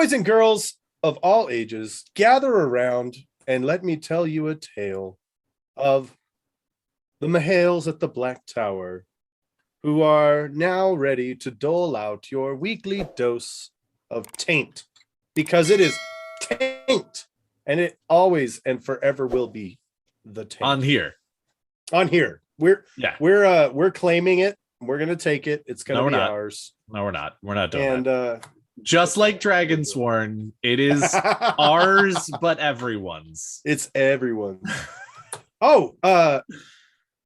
Boys and girls of all ages, gather around and let me tell you a tale of the Mahales at the Black Tower, who are now ready to dole out your weekly dose of taint, because it is taint, and it always and forever will be the taint. On here. We're claiming it. We're gonna take it. It's gonna be ours. No, we're not. We're not doing that. Just like Dragonsworn, it is ours, but everyone's. It's everyone's. Okay,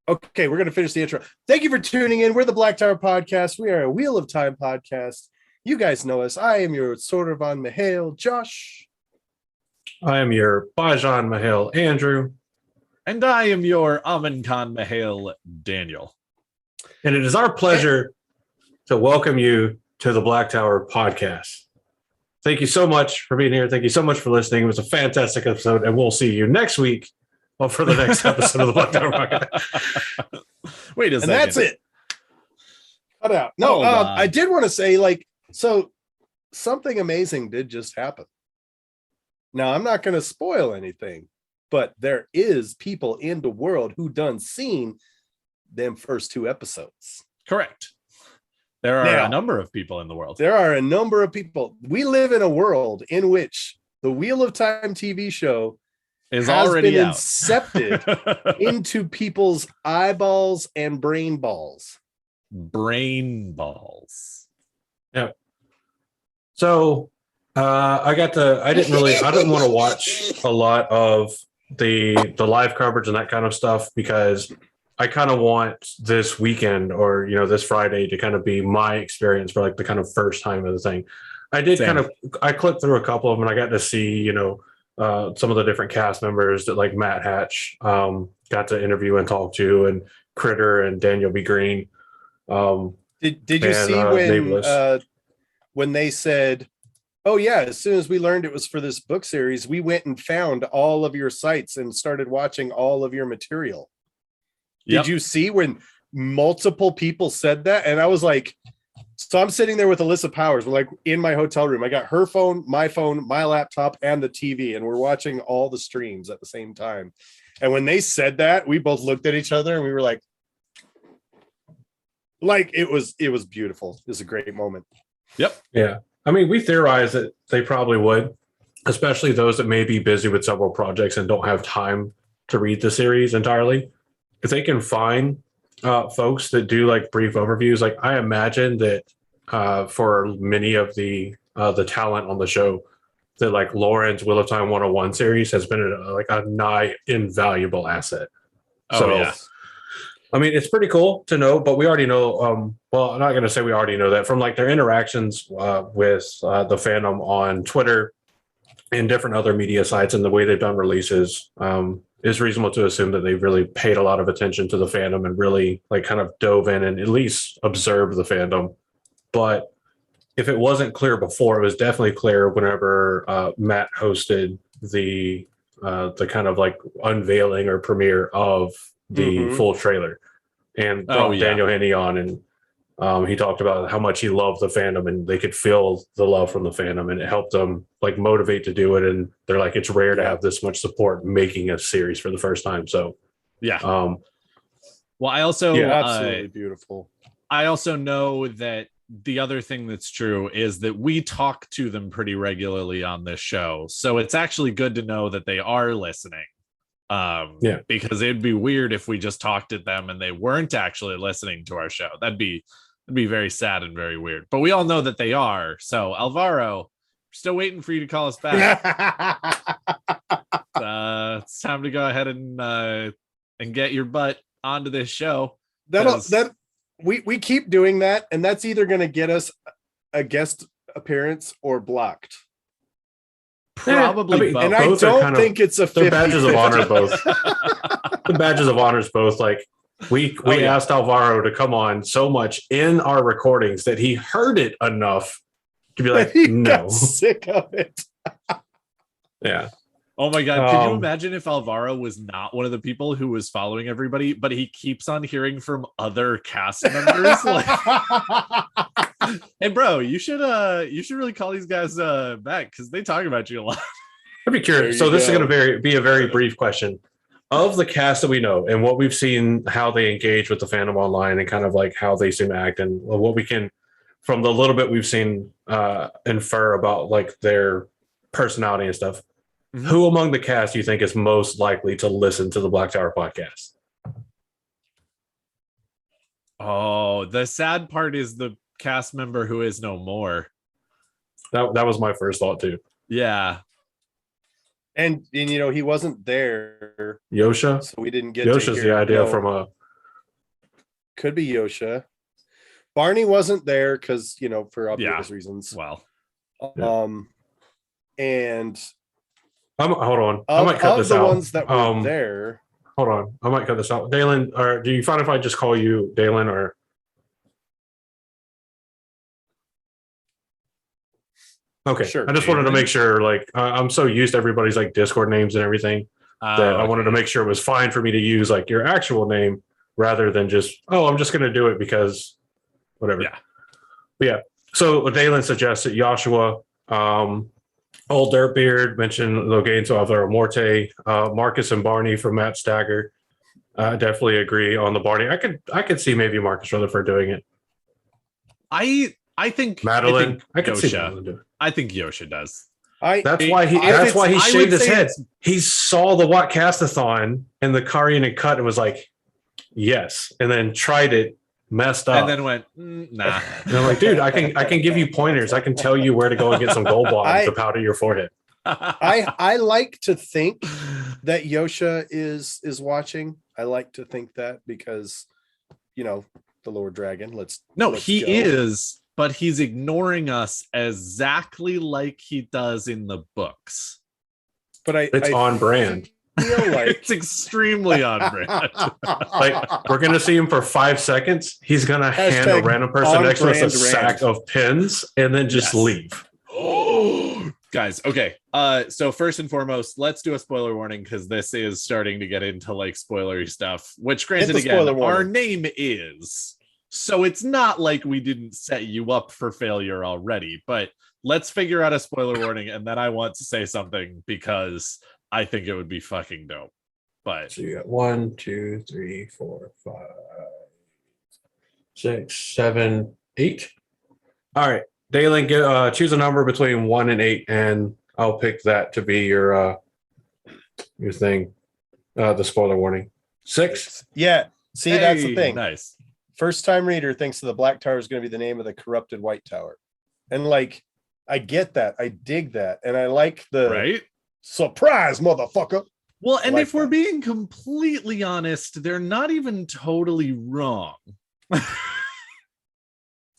we're going to finish the intro. Thank you for tuning in. We're the Black Tower Podcast. We are a Wheel of Time podcast. You guys know us. I am your Sordovan Mahale, Josh. I am your Bajan Mahale, Andrew. And I am your Amin Khan Mahale, Daniel. And it is our pleasure to welcome you to the Black Tower Podcast. Thank you so much for being here. Thank you so much for listening. It was a fantastic episode, and we'll see you next week. Well, for the next episode of the Black Tower Podcast. Wait a second. And that's it. Cut out. No, I did want to say, so something amazing did just happen. Now, I'm not going to spoil anything, but there is people in the world who done seen them first 2 episodes. Correct. There are a number of people in the world. There are a number of people. We live in a world in which the Wheel of Time TV show is already been incepted into people's eyeballs and brain balls. Yeah. So I didn't want to watch a lot of the live coverage and that kind of stuff, because I kind of want this weekend or this Friday to kind of be my experience for the kind of first time of the thing. I did I clicked through a couple of them, and I got to see some of the different cast members that Matt Hatch got to interview and talk to, and Critter and Daniel B. Green. Did you see when they said, oh yeah, as soon as we learned it was for this book series, we went and found all of your sites and started watching all of your material? Yep. Did you see when multiple people said that? And I was like, so I'm sitting there with Alyssa Powers. We're in my hotel room. I got her phone, my laptop, and the TV, and we're watching all the streams at the same time. And when they said that, we both looked at each other and we were like it was beautiful. It was a great moment. Yep. Yeah. I mean, we theorized that they probably would, especially those that may be busy with several projects and don't have time to read the series entirely. If they can find folks that do brief overviews, I imagine that for many of the talent on the show, that Lauren's Wheel of Time 101 series has been a nigh invaluable asset. I mean, it's pretty cool to know, but we already know. Well, I'm not going to say we already know that from their interactions with the fandom on Twitter and different other media sites, and the way they've done releases. It's reasonable to assume that they've really paid a lot of attention to the fandom and really kind of dove in and at least observed the fandom. But if it wasn't clear before, it was definitely clear whenever Matt hosted the kind of unveiling or premiere of the full trailer and brought Daniel Henney on, and he talked about how much he loved the fandom, and they could feel the love from the fandom, and it helped them motivate to do it. And they're it's rare to have this much support making a series for the first time. So well, I also absolutely beautiful. I also know that the other thing that's true is that we talk to them pretty regularly on this show, so it's actually good to know that they are listening. Because it'd be weird if we just talked to them and they weren't actually listening to our show. That'd be very sad and very weird. But we all know that they are. So Alvaro, still waiting for you to call us back. It's time to go ahead and get your butt onto this show. We keep doing that, and that's either going to get us a guest appearance or blocked. Probably both. And I don't think it's a 50. The badges of honor both. The badges of honors both. We asked Alvaro to come on so much in our recordings that he heard it enough to be he no. Got sick of it. Yeah. Oh my God. Can you imagine if Alvaro was not one of the people who was following everybody, but he keeps on hearing from other cast members? Hey, bro, you should really call these guys back because they talk about you a lot. I'd be curious. So this is going to be a very brief question. Of the cast that we know and what we've seen, how they engage with the fandom online and kind of like how they seem to act and what we can, from the little bit we've seen, infer about like their personality and stuff. Mm-hmm. Who among the cast do you think is most likely to listen to the Black Tower podcast? Oh, the sad part is the cast member who is no more. That was my first thought too. Yeah. And you know, he wasn't there. Yosha? So we didn't get Yosha's the idea from a... Could be Yosha. Barney wasn't there because, you know, for obvious reasons. Well. And... hold on. I might cut this out. The ones that were there... Hold on. I might cut this out. Dalen, or do you find if I just call you Dalen or... Okay, sure. I just wanted to make sure, like, I'm so used to everybody's like Discord names and everything that I wanted to make sure it was fine for me to use like your actual name rather than just, I'm just going to do it because whatever. Yeah. But yeah. So Dalen suggested Joshua, Old Dirtbeard, mentioned Logato Alvaro Morte, Marcus and Barney from Matt Stagger. Definitely agree on the Barney. I could see maybe Marcus Rutherford doing it. I think Madeline. I could see Madeline do it. I think Yosha does. That's why he shaved his head. He saw the Wattcastathon and the Karian cut and was like, yes, and then tried it, messed up, and then went, nah. And I'm like, dude, I can give you pointers. I can tell you where to go and get some gold bottoms to powder your forehead. I like to think that Yosha is watching. I like to think that because, you know, the Lord Dragon. Let's he go. Is. But he's ignoring us exactly like he does in the books. But it's on brand. Feel like it's extremely on brand. Like we're gonna see him for 5 seconds. He's gonna hand a random person next to us a sack of pins and then just leave. Guys, okay. So first and foremost, let's do a spoiler warning because this is starting to get into like spoilery stuff. Which, granted, again, our name is. So it's not like we didn't set you up for failure already, but let's figure out a spoiler warning. And then I want to say something because I think it would be fucking dope. But so you got 1, 2, 3, 4, 5, 6, 7, 8. All right. Dalen, choose a number between 1 and 8, and I'll pick that to be your thing. The spoiler warning. 6. Yeah. See, that's the thing. Nice. First time reader thinks the Black Tower is going to be the name of the corrupted White Tower. And like, I get that. I dig that. And I like the surprise, motherfucker. Well, and if we're being completely honest, they're not even totally wrong. All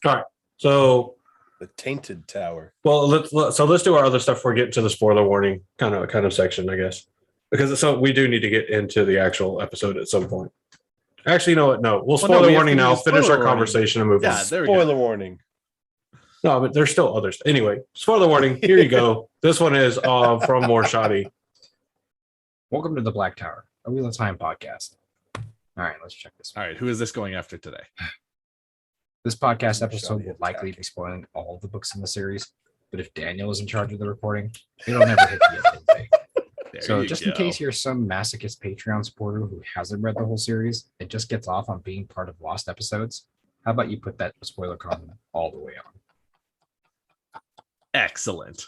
right. So the Tainted Tower. Well, let's do our other stuff before we get to the spoiler warning kind of section, I guess. Because we do need to get into the actual episode at some point. Actually, you know what? No, we'll spoiler warning now. Finish our conversation and move on. Spoiler warning. No, but there's still others. Anyway, spoiler warning. Here you go. This one is from More Shoddy. Welcome to the Black Tower, a Wheel of Time podcast. All right, let's check this. All right, who is this going after today? This podcast episode will likely be spoiling all the books in the series, but if Daniel is in charge of the recording, it'll never hit the end thing. So just in case you're some masochist Patreon supporter who hasn't read the whole series and just gets off on being part of lost episodes, how about you put that spoiler comment all the way on? Excellent.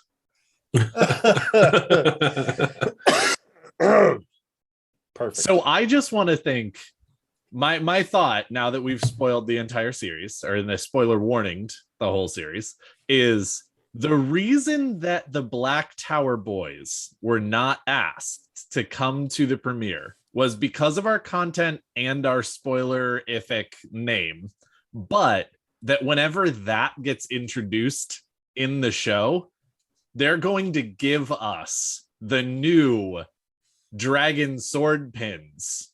Perfect. So I just want to think my thought, now that we've spoiled the entire series, or in the spoiler warninged the whole series, is the reason that the Black Tower boys were not asked to come to the premiere was because of our content and our spoilerific name, but that whenever that gets introduced in the show, they're going to give us the new dragon sword pins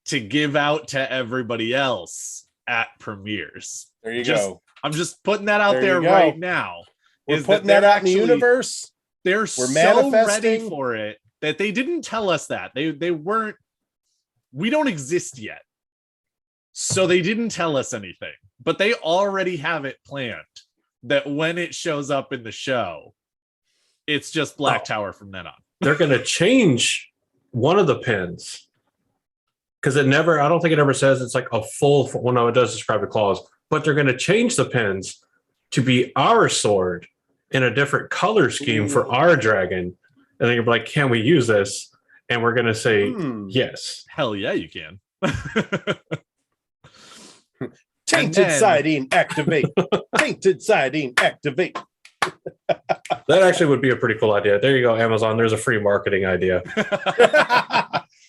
to give out to everybody else at premieres. There you go. I'm just putting that out there right now. We're putting that out in the universe. We're so ready for it that they didn't tell us that. They weren't, we don't exist yet. So they didn't tell us anything. but they already have it planned that when it shows up in the show, it's just Black Tower from then on. They're going to change one of the pins because I don't think it ever says it's like a full, well, no, it does describe the claws, but they're going to change the pins to be our sword in a different color scheme for our dragon. And then you're like, can we use this? And we're going to say, yes. Hell yeah, you can. Tainted siding, activate. Tainted siding, activate. That actually would be a pretty cool idea. There you go, Amazon. There's a free marketing idea.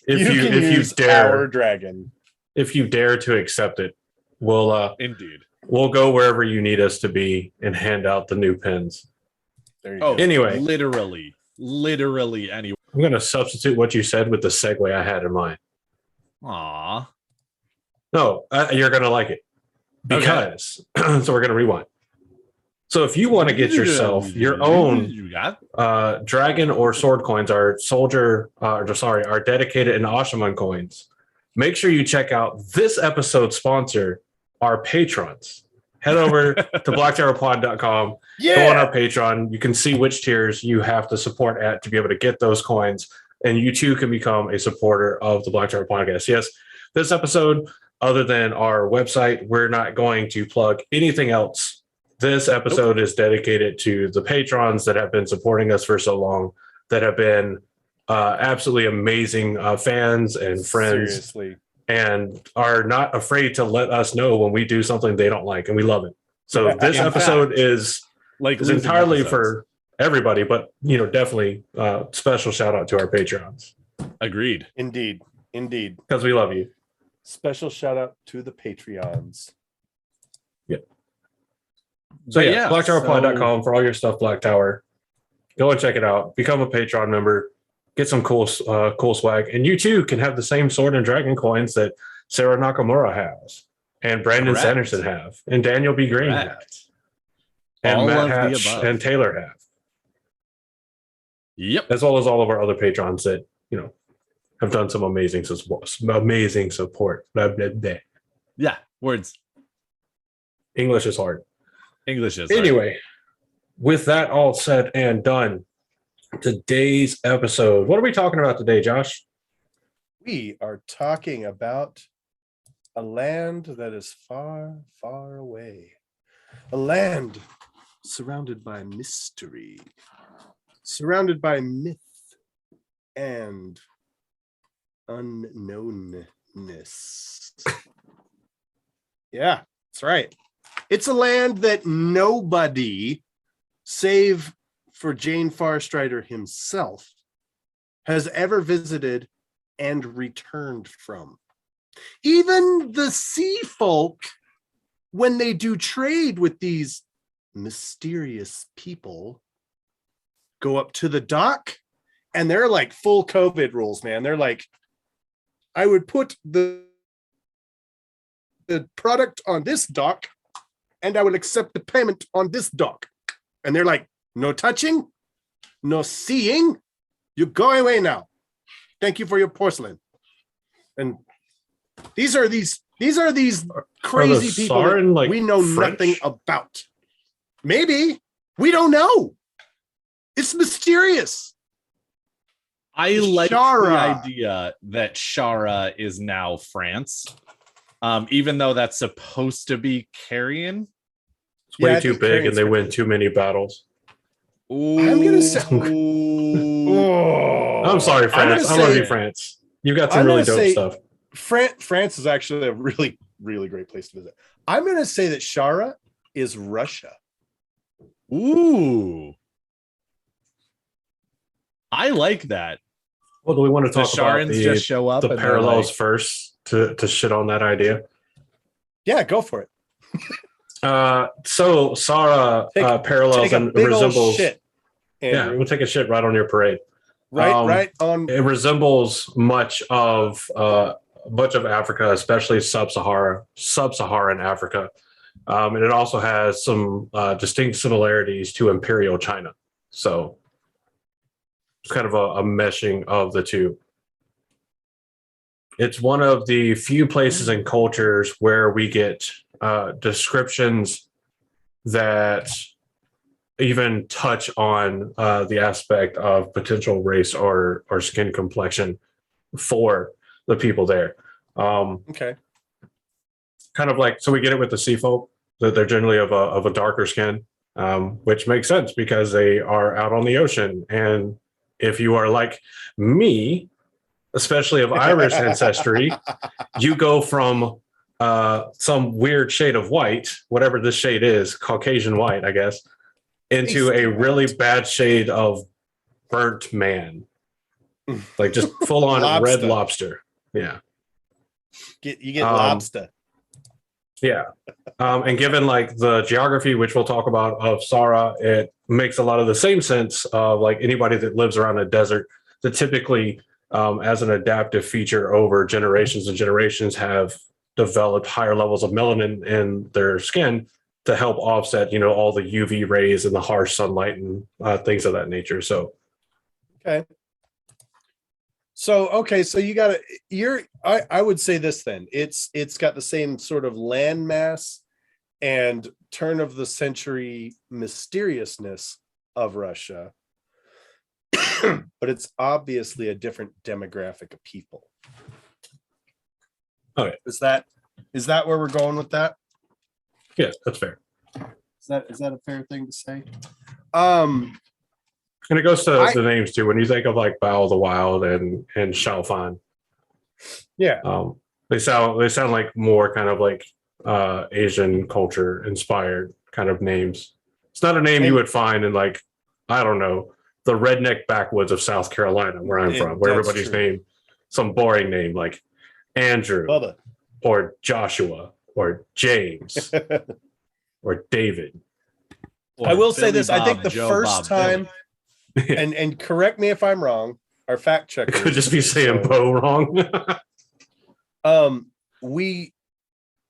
if you dare, our dragon. If you dare to accept it, we'll indeed. We'll go wherever you need us to be and hand out the new pins. There you go. Anyway, literally anywhere. I'm going to substitute what you said with the segue I had in mind. Aw. No, you're going to like it because so we're going to rewind. So if you want to get yourself your own dragon or sword coins, our dedicated and Ashaman coins, make sure you check out this episode's sponsor, our patrons. Head over to blacktowerpod.com. Go on our Patreon. You can see which tiers you have to support at to be able to get those coins. And you too can become a supporter of the Black Tower Podcast. Yes, this episode, other than our website, we're not going to plug anything else. This episode is dedicated to the patrons that have been supporting us for so long, that have been absolutely amazing fans and friends. Seriously. And are not afraid to let us know when we do something they don't like, and we love it. So this episode is entirely for everybody, but definitely special shout out to our Patreons. Agreed. Indeed. Because we love you. Special shout out to the Patreons. Yeah. So blacktowerpod.com for all your stuff, Black Tower. Go and check it out. Become a Patreon member. Get some cool swag. And you too can have the same sword and dragon coins that Sarah Nakamura has, and Brandon Sanderson have, and Daniel B. Green has, and Matt Hatch and Taylor have. Yep. As well as all of our other patrons that, have done some amazing support. Blah, blah, blah. Yeah. Words. English is hard. Anyway, with that all said and done, today's episode. What are we talking about today, Josh? We are talking about a land that is far, far away. A land surrounded by mystery, surrounded by myth and unknownness. Yeah, that's right. It's a land that nobody, save for Jane Farstrider himself, has ever visited and returned from. Even the sea folk, when they do trade with these mysterious people, go up to the dock, and they're like full COVID rules, man. They're like, I would put the product on this dock, and I will accept the payment on this dock. And they're like, no touching, no seeing. You're going away now. Thank you for your porcelain. And these are crazy people Sharan, that we know French? nothing about. Maybe we don't know. It's mysterious. I like Shara. the idea that Shara is now France, even though that's supposed to be Carrion. It's way too big, and they win too many battles. Ooh. I'm gonna say. I'm sorry, France. I love you, France. You've got some really dope stuff. France is actually a really, really great place to visit. I'm going to say that Shara is Russia. Ooh. I like that. Well, do we want to talk about Sharans just show up the and parallels first to shit on that idea? Yeah, go for it. So Sarah parallels and resembles. Shit, yeah, we'll take a shit right on your parade. Right on. It resembles much of Africa, especially sub-Saharan Africa, and it also has some distinct similarities to Imperial China. So it's kind of a meshing of the two. It's one of the few places and cultures where we get descriptions that even touch on the aspect of potential race or skin complexion for the people there. Okay. Kind of like, so we get it with the sea folk, that they're generally of a darker skin, which makes sense because they are out on the ocean. And if you are like me, especially of Irish ancestry, you go from some weird shade of white, whatever this shade is, Caucasian white, I guess, into a really bad shade of burnt man, like just full on red lobster. Yeah, you get lobster. Yeah, and given like the geography, which we'll talk about, of Shara, it makes a lot of the same sense of like anybody that lives around a desert that typically, as an adaptive feature over generations and generations, have developed higher levels of melanin in their skin to help offset, all the UV rays and the harsh sunlight and things of that nature. So, okay. So you got I would say this then. It's got the same sort of landmass and turn of the century mysteriousness of Russia, but it's obviously a different demographic of people. Okay. Is that where we're going with that? Yeah, that's fair. Is that a fair thing to say? And it goes to the names too. When you think of like Bow of the Wild and Shalfan, yeah, they sound like more kind of like Asian culture inspired kind of names. It's not a name you would find in like, I don't know, the redneck backwoods of South Carolina, where I'm from, where everybody's named some boring name like Andrew, Bubba, or Joshua, or James, or David. I will say this: I think the first time, and correct me if I'm wrong, our fact checker could just be saying Bo wrong.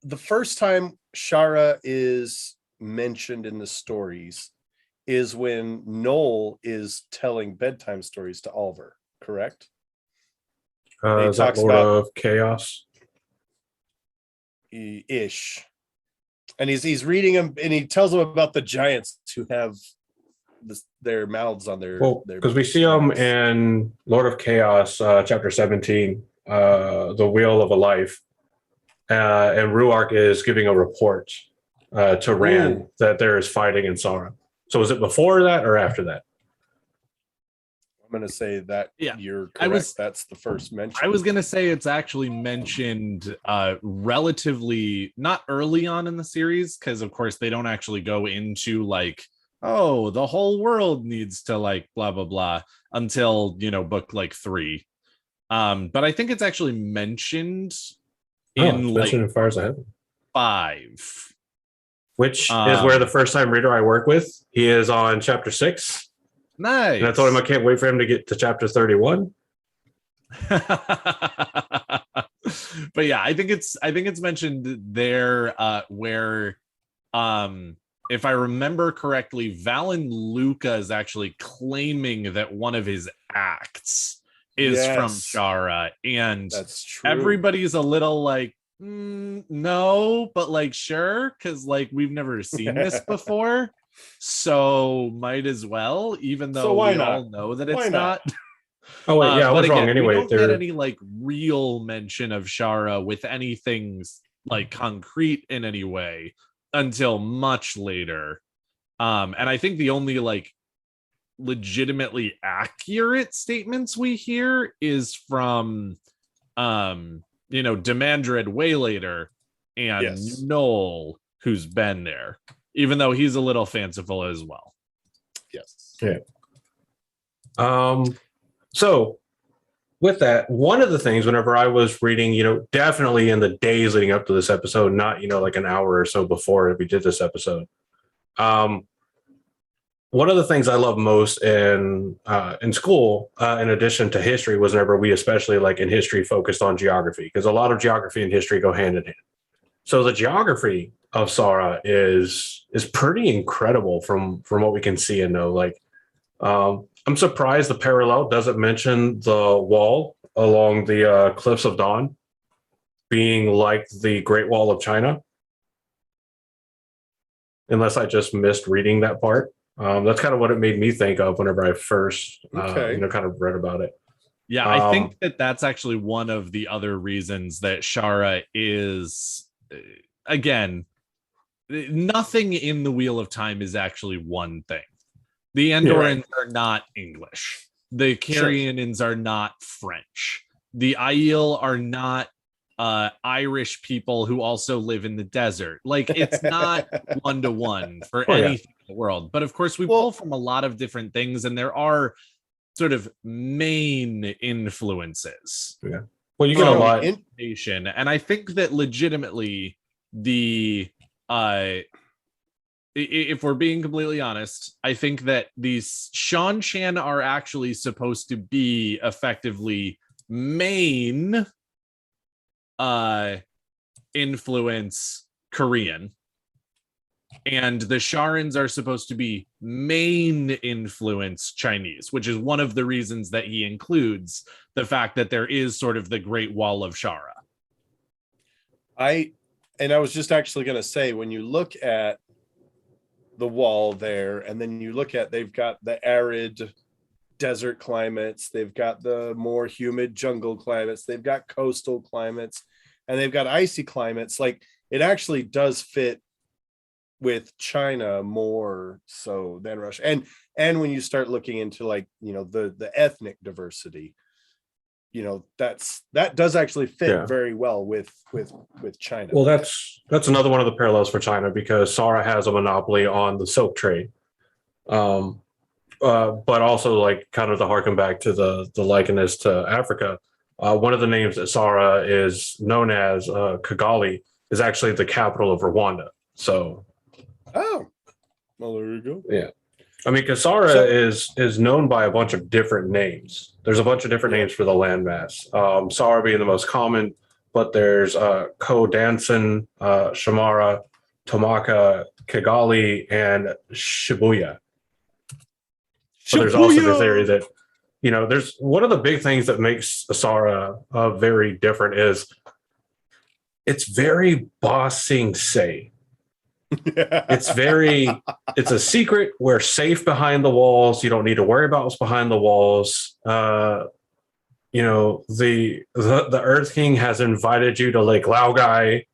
The first time Shara is mentioned in the stories is when Noel is telling bedtime stories to Oliver, correct? He talks Lord of Chaos ish, and he's reading them, and he tells them about the giants who have their mouths on their because we see them in Lord of Chaos, chapter 17, the Wheel of a Life, and Ruark is giving a report to Rand that there is fighting in Shara. So was it before that or after that? I'm going to say that you're correct. That's the first mention. I was going to say it's actually mentioned relatively not early on in the series, because of course they don't actually go into like, oh, the whole world needs to like blah blah blah until book like 3. But I think it's actually mentioned in in Fires of Heaven 5, which is where the first time reader I work with, he is on chapter 6. Nice. And I told him I can't wait for him to get to chapter 31. But yeah, I think it's mentioned there where if I remember correctly, Valen Luca is actually claiming that one of his acts is from Shara, and that's true. Everybody's a little like, no, but like sure, because like we've never seen this before, so might as well, even though we all know that it's not. Oh wait, yeah, I was wrong anyway. We don't get any like real mention of Shara with anything like concrete in any way until much later, and I think the only like legitimately accurate statements we hear is from Demandred way later and Noel, who's been there, even though he's a little fanciful as well. Yes. Yeah. So with that, one of the things whenever I was reading, definitely in the days leading up to this episode, not, like an hour or so before we did this episode. One of the things I love most in school, in addition to history, was whenever we, especially like in history, focused on geography, because a lot of geography and history go hand in hand. So the geography of Shara is pretty incredible from what we can see and know. Like, I'm surprised the parallel doesn't mention the wall along the Cliffs of Dawn being like the Great Wall of China. unless I just missed reading that part. That's kind of what it made me think of whenever I first, kind of read about it. Yeah, I think that's actually one of the other reasons that Shara is, again, nothing in the Wheel of Time is actually one thing. The Andorans are not English. The Carianans are not French. The Aiel are not Irish people who also live in the desert. Like, it's not one-to-one for anything in the world. But of course, we pull from a lot of different things, and there are sort of main influences. Yeah. Well, you get a lot. And I think that legitimately the if we're being completely honest, I think that these Shan are actually supposed to be effectively main influence Korean, and the Sharans are supposed to be main influence Chinese, which is one of the reasons that he includes the fact that there is sort of the Great Wall of Shara. I was just actually going to say, when you look at the wall there, and then you look at, they've got the arid desert climates, they've got the more humid jungle climates, they've got coastal climates, and they've got icy climates. Like, it actually does fit with China more so than Russia. And when you start looking into, like, you know, the ethnic diversity, you know, that does actually fit very well with China. Well, that's another one of the parallels for China, because Shara has a monopoly on the silk trade. But also, like, kind of to harken back to the likeness to Africa, one of the names that Shara is known as, Kigali, is actually the capital of Rwanda. So, well, there you go. Yeah, I mean, because Shara is known by a bunch of different names. There's a bunch of different names for the landmass. Shara being the most common, but there's Kodansan, Shamara, Tomaka, Kigali, and Shibuya. But there's also the theory that, you know, there's one of the big things that makes Shara very different is it's very Ba Sing Se. It's a secret. We're safe behind the walls. You don't need to worry about what's behind the walls. You know, the Earth King has invited you to Lake Laogai,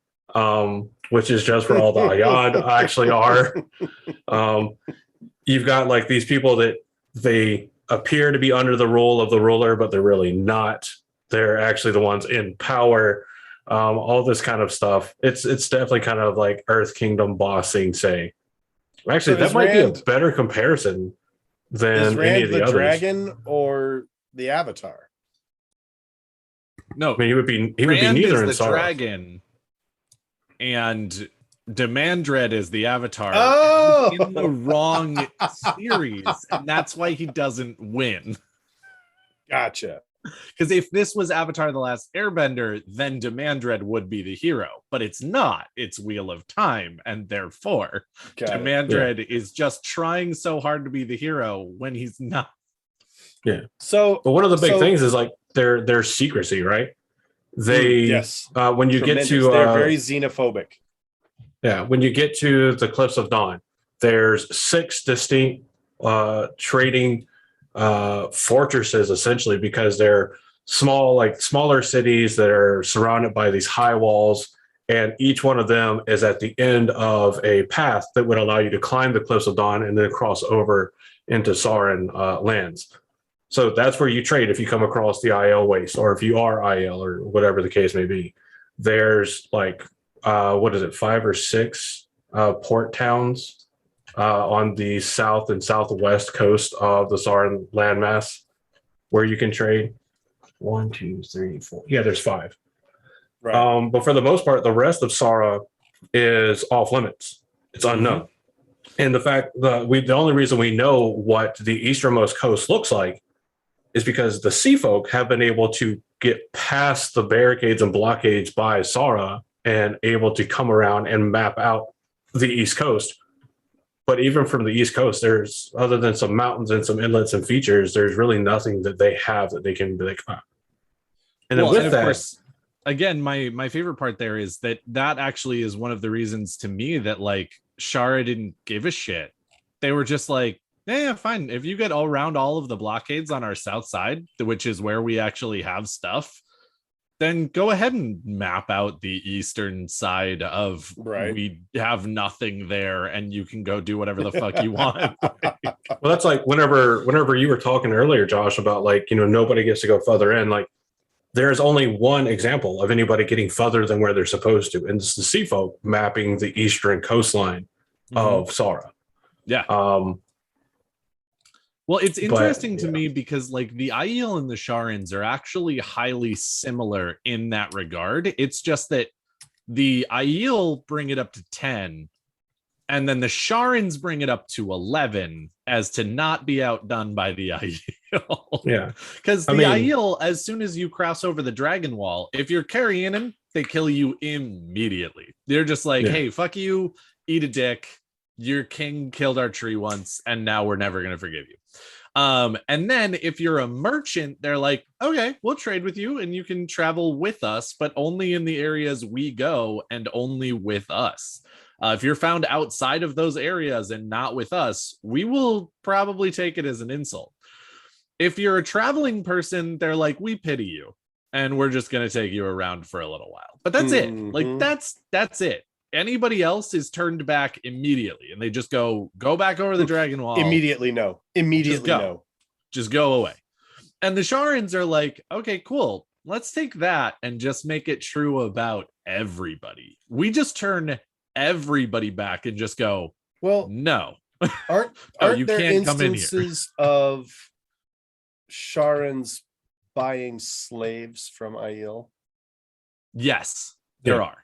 which is just where all the Ayad actually are. You've got, like, these people that they appear to be under the rule of the ruler, but they're really not. They're actually the ones in power. All this kind of stuff. It's definitely kind of like Earth Kingdom Ba Sing Se. Actually, that might be a better comparison than any of the others. Dragon or the Avatar? No, I mean, he would be neither in the Shara. Dragon, and Demandred is the Avatar. Oh, in the wrong series, and that's why he doesn't win. Gotcha. Because if this was Avatar: The Last Airbender, then Demandred would be the hero, but it's not. It's Wheel of Time, and therefore Demandred is just trying so hard to be the hero when he's not. Yeah. So, but one of the big things is, like, their secrecy, right? They when you get to they're very xenophobic. Yeah, when you get to the Cliffs of Dawn, there's 6 distinct trading fortresses, essentially, because they're smaller cities that are surrounded by these high walls, and each one of them is at the end of a path that would allow you to climb the Cliffs of Dawn and then cross over into Sharan lands. So that's where you trade if you come across the Aiel Waste, or if you are Aiel, or whatever the case may be. There's, like, 5 or 6 port towns on the south and southwest coast of the Sharan landmass where you can trade. 1, 2, 3, 4. Yeah, there's 5. Right. But for the most part, the rest of Shara is off limits. It's unknown. And the only reason we know what the easternmost coast looks like is because the sea folk have been able to get past the barricades and blockades by Shara and able to come around and map out the East Coast. But even from the East Coast, there's, other than some mountains and some inlets and features, there's really nothing that they have that they can be like, And then with that, of course, again, my favorite part there is that actually is one of the reasons to me that, like, Shara didn't give a shit. They were just like, yeah, fine. If you get around all of the blockades on our south side, which is where we actually have stuff, then go ahead and map out the eastern side of we have nothing there and you can go do whatever the fuck you want. Well, that's like whenever you were talking earlier, Josh, about like, nobody gets to go further in. Like, there's only one example of anybody getting further than where they're supposed to, and it's the sea folk mapping the eastern coastline of Shara. Yeah. Well, it's interesting to me because like the Aiel and the Sharans are actually highly similar in that regard. It's just that the Aiel bring it up to 10 and then the Sharans bring it up to 11 as to not be outdone by the Aiel. Yeah. Because the Aiel, as soon as you cross over the dragon wall, if you're carrying him, they kill you immediately. They're just like, hey, fuck you, eat a dick. Your king killed our tree once, and now we're never going to forgive you. And then if you're a merchant, they're like, okay, we'll trade with you and you can travel with us, but only in the areas we go and only with us. If you're found outside of those areas and not with us, we will probably take it as an insult. If you're a traveling person, they're like, we pity you and we're just going to take you around for a little while. But that's it. Like, that's it. Anybody else is turned back immediately and they just go back over the dragon wall. Immediately no. Just go away. And the Sharans are like, okay, cool. Let's take that and just make it true about everybody. We just turn everybody back and just go, well, no. Aren't you there can't come in here. Instances of Sharans buying slaves from Aiel? Yes, there are.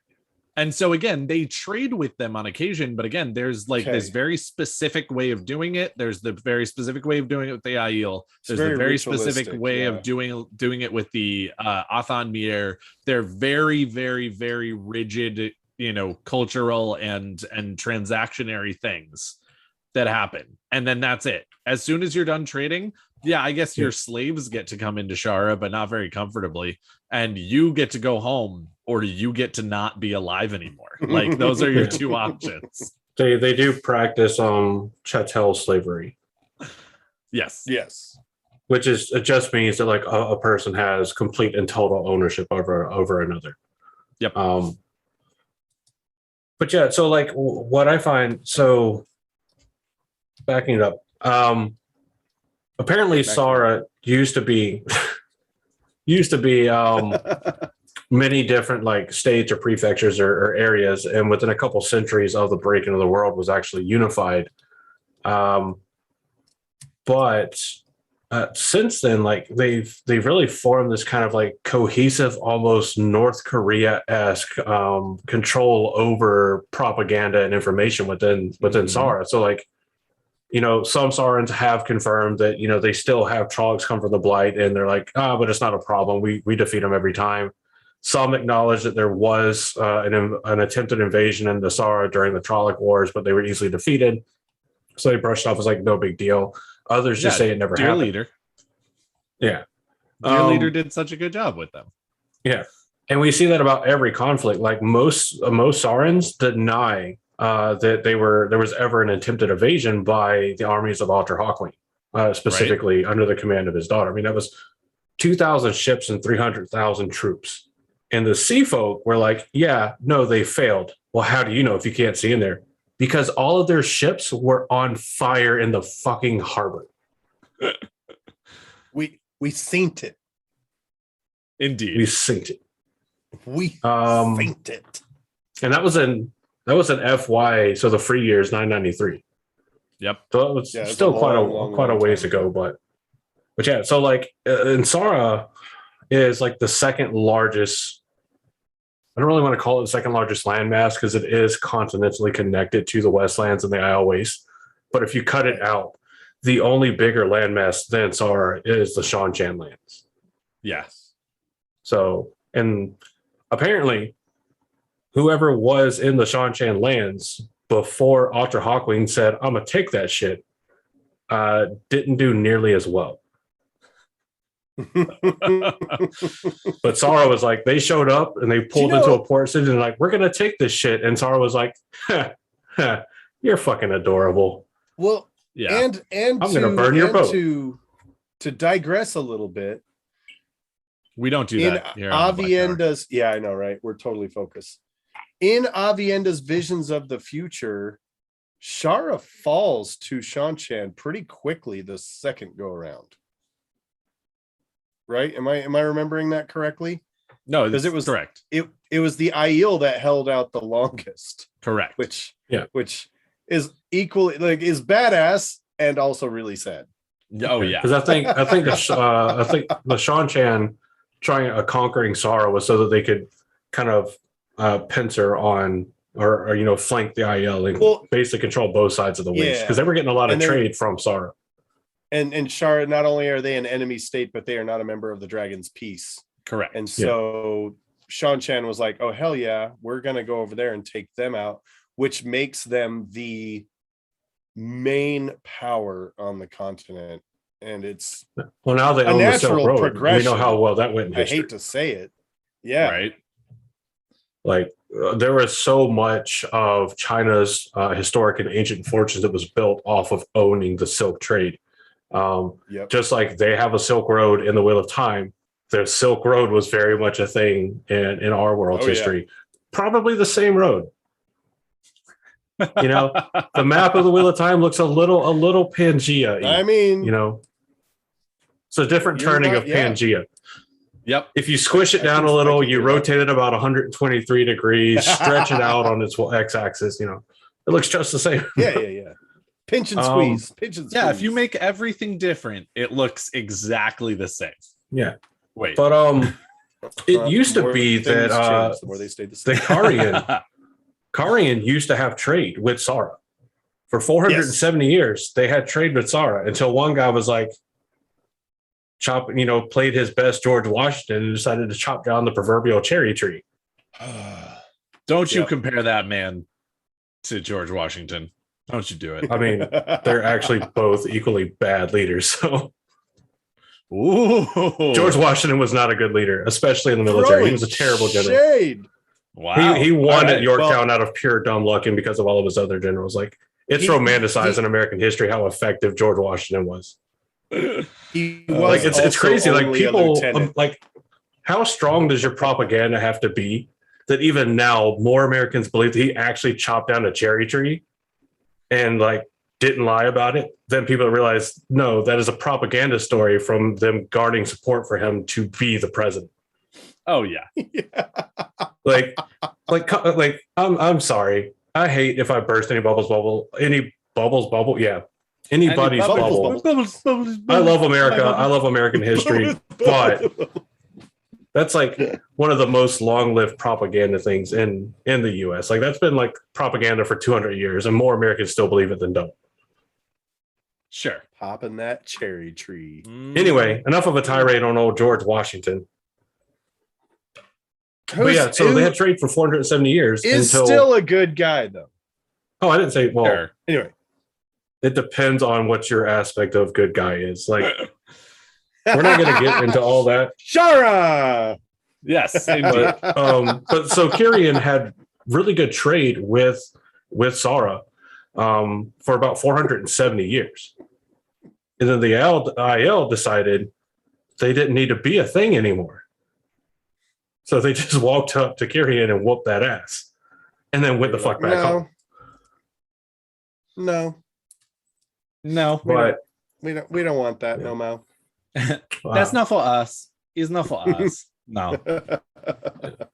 And so again, they trade with them on occasion, but again, there's like this very specific way of doing it. There's the very specific way of doing it with the Aiel. There's the very specific way of doing it with the Athan Mir. They're very, very, very rigid, cultural and transactionary things that happen. And then that's it. As soon as you're done trading, I guess your slaves get to come into Shara, but not very comfortably. And you get to go home, or you get to not be alive anymore. Like, those are your two options. They do practice chattel slavery. Yes. Which it just means that like a person has complete and total ownership over another. Yep. But yeah, so like what I find, so backing it up, apparently Shara used to be many different like states or prefectures or areas, and within a couple centuries of the breaking of the world was actually unified. But since then, like they've really formed this kind of like cohesive, almost North Korea-esque control over propaganda and information within Shara. So like, some Sarans have confirmed that, they still have Trollocs come from the Blight, and they're like, but it's not a problem. We defeat them every time. Some acknowledge that there was an attempted invasion in the Shara during the Trolloc Wars, but they were easily defeated. So they brushed off as like no big deal. Others just say it never happened. Leader. Yeah. Dear Leader did such a good job with them. Yeah. And we see that about every conflict. Like most Sarans deny that there was ever an attempted invasion by the armies of Alter Hawkling, specifically under the command of his daughter. I mean, that was 2,000 ships and 300,000 troops. And the sea folk were like, yeah, no, they failed. Well, how do you know if you can't see in there? Because all of their ships were on fire in the fucking harbor. We synced it. Indeed. We synced it. We synced it. And that was an FY, so the free year is 993. Yep. So it was still quite a ways ago, but yeah, so like in Shara is like the second largest. I don't really want to call it the second largest landmass because it is continentally connected to the Westlands and the Isle Waste. But if you cut it out, the only bigger landmass than Shara is the Shanchan lands. Yes. So, and apparently, whoever was in the Shanchan lands before Alter Hawkling said, I'm going to take that shit, didn't do nearly as well. But Shara was like, they showed up and they pulled into a port city and like, we're going to take this shit. And Shara was like, You're fucking adorable. Well, yeah, and I'm gonna burn your boat. To digress a little bit. We don't do In that here on the Black Tower. Avienda's, yeah, I know, right? We're totally focused. In Avienda's visions of the future, Shara falls to Shanchan pretty quickly the second go around. Right? Am I remembering that correctly? No, because it was correct. It was the Aiel that held out the longest. Correct. Which is equally like is badass and also really sad. Oh yeah, because I think the Shanchan trying conquering Shara was so that they could kind of pincer on or flank the Aiel and basically control both sides of the waste because they were getting a lot of trade from Shara. And Shara, not only are they an enemy state, but they are not a member of the Dragon's Peace. Correct. And so Shanchan was like, oh hell yeah, we're gonna go over there and take them out, which makes them the main power on the continent. And it's now they own the Silk Road. We know how well that went in history. I hate to say it. Yeah. Right. Like there was so much of China's historic and ancient fortunes that was built off of owning the silk trade. Just like they have a Silk Road in the Wheel of Time, the Silk Road was very much a thing in our world's history. Probably the same road. The map of the Wheel of Time looks a little Pangea. I mean, it's a different turning of Pangea. Yep. If you squish it down a little, you rotate it about 123 degrees, stretch it out on its x-axis. It looks just the same. Yeah. Pinch and squeeze. Yeah, if you make everything different, it looks exactly the same. Yeah. Wait. But it used to be that the more they stayed the same. The Karian used to have trade with Shara. For 470 years, they had trade with Shara until one guy was like, played his best George Washington and decided to chop down the proverbial cherry tree. Don't you compare that man to George Washington. Don't you do it. I mean, they're actually both equally bad leaders. So George Washington was not a good leader, especially in the military. He was a terrible general. Shade. Wow. He won at Yorktown out of pure dumb luck and because of all of his other generals. Like it's romanticized in American history how effective George Washington was. He was it's crazy. Like people like how strong does your propaganda have to be that even now more Americans believe that he actually chopped down a cherry tree and like didn't lie about it? Then people realize no, that is a propaganda story from them guarding support for him to be the president. Oh yeah. Like I'm sorry. I hate if I burst any bubble. Yeah. Anybody's bubble. I love America. I love American history, but that's like one of the most long-lived propaganda things in the US. Like that's been like propaganda for 200 years and more Americans still believe it than don't. Sure. Popping that cherry tree. Anyway, enough of a tirade on old George Washington. But yeah, so they had trade for 470 years. Is still a good guy though. Oh, I didn't say Sure. Anyway. It depends on what your aspect of good guy is. Like, we're not going to get into all that. Shara! Yes. But so Kirian had really good trade with Shara for about 470 years. And then the Aiel decided they didn't need to be a thing anymore. So they just walked up to Kirian and whooped that ass. And then went the fuck back home. No, but we don't want that, no Mo. That's not for us. It's not for us. No.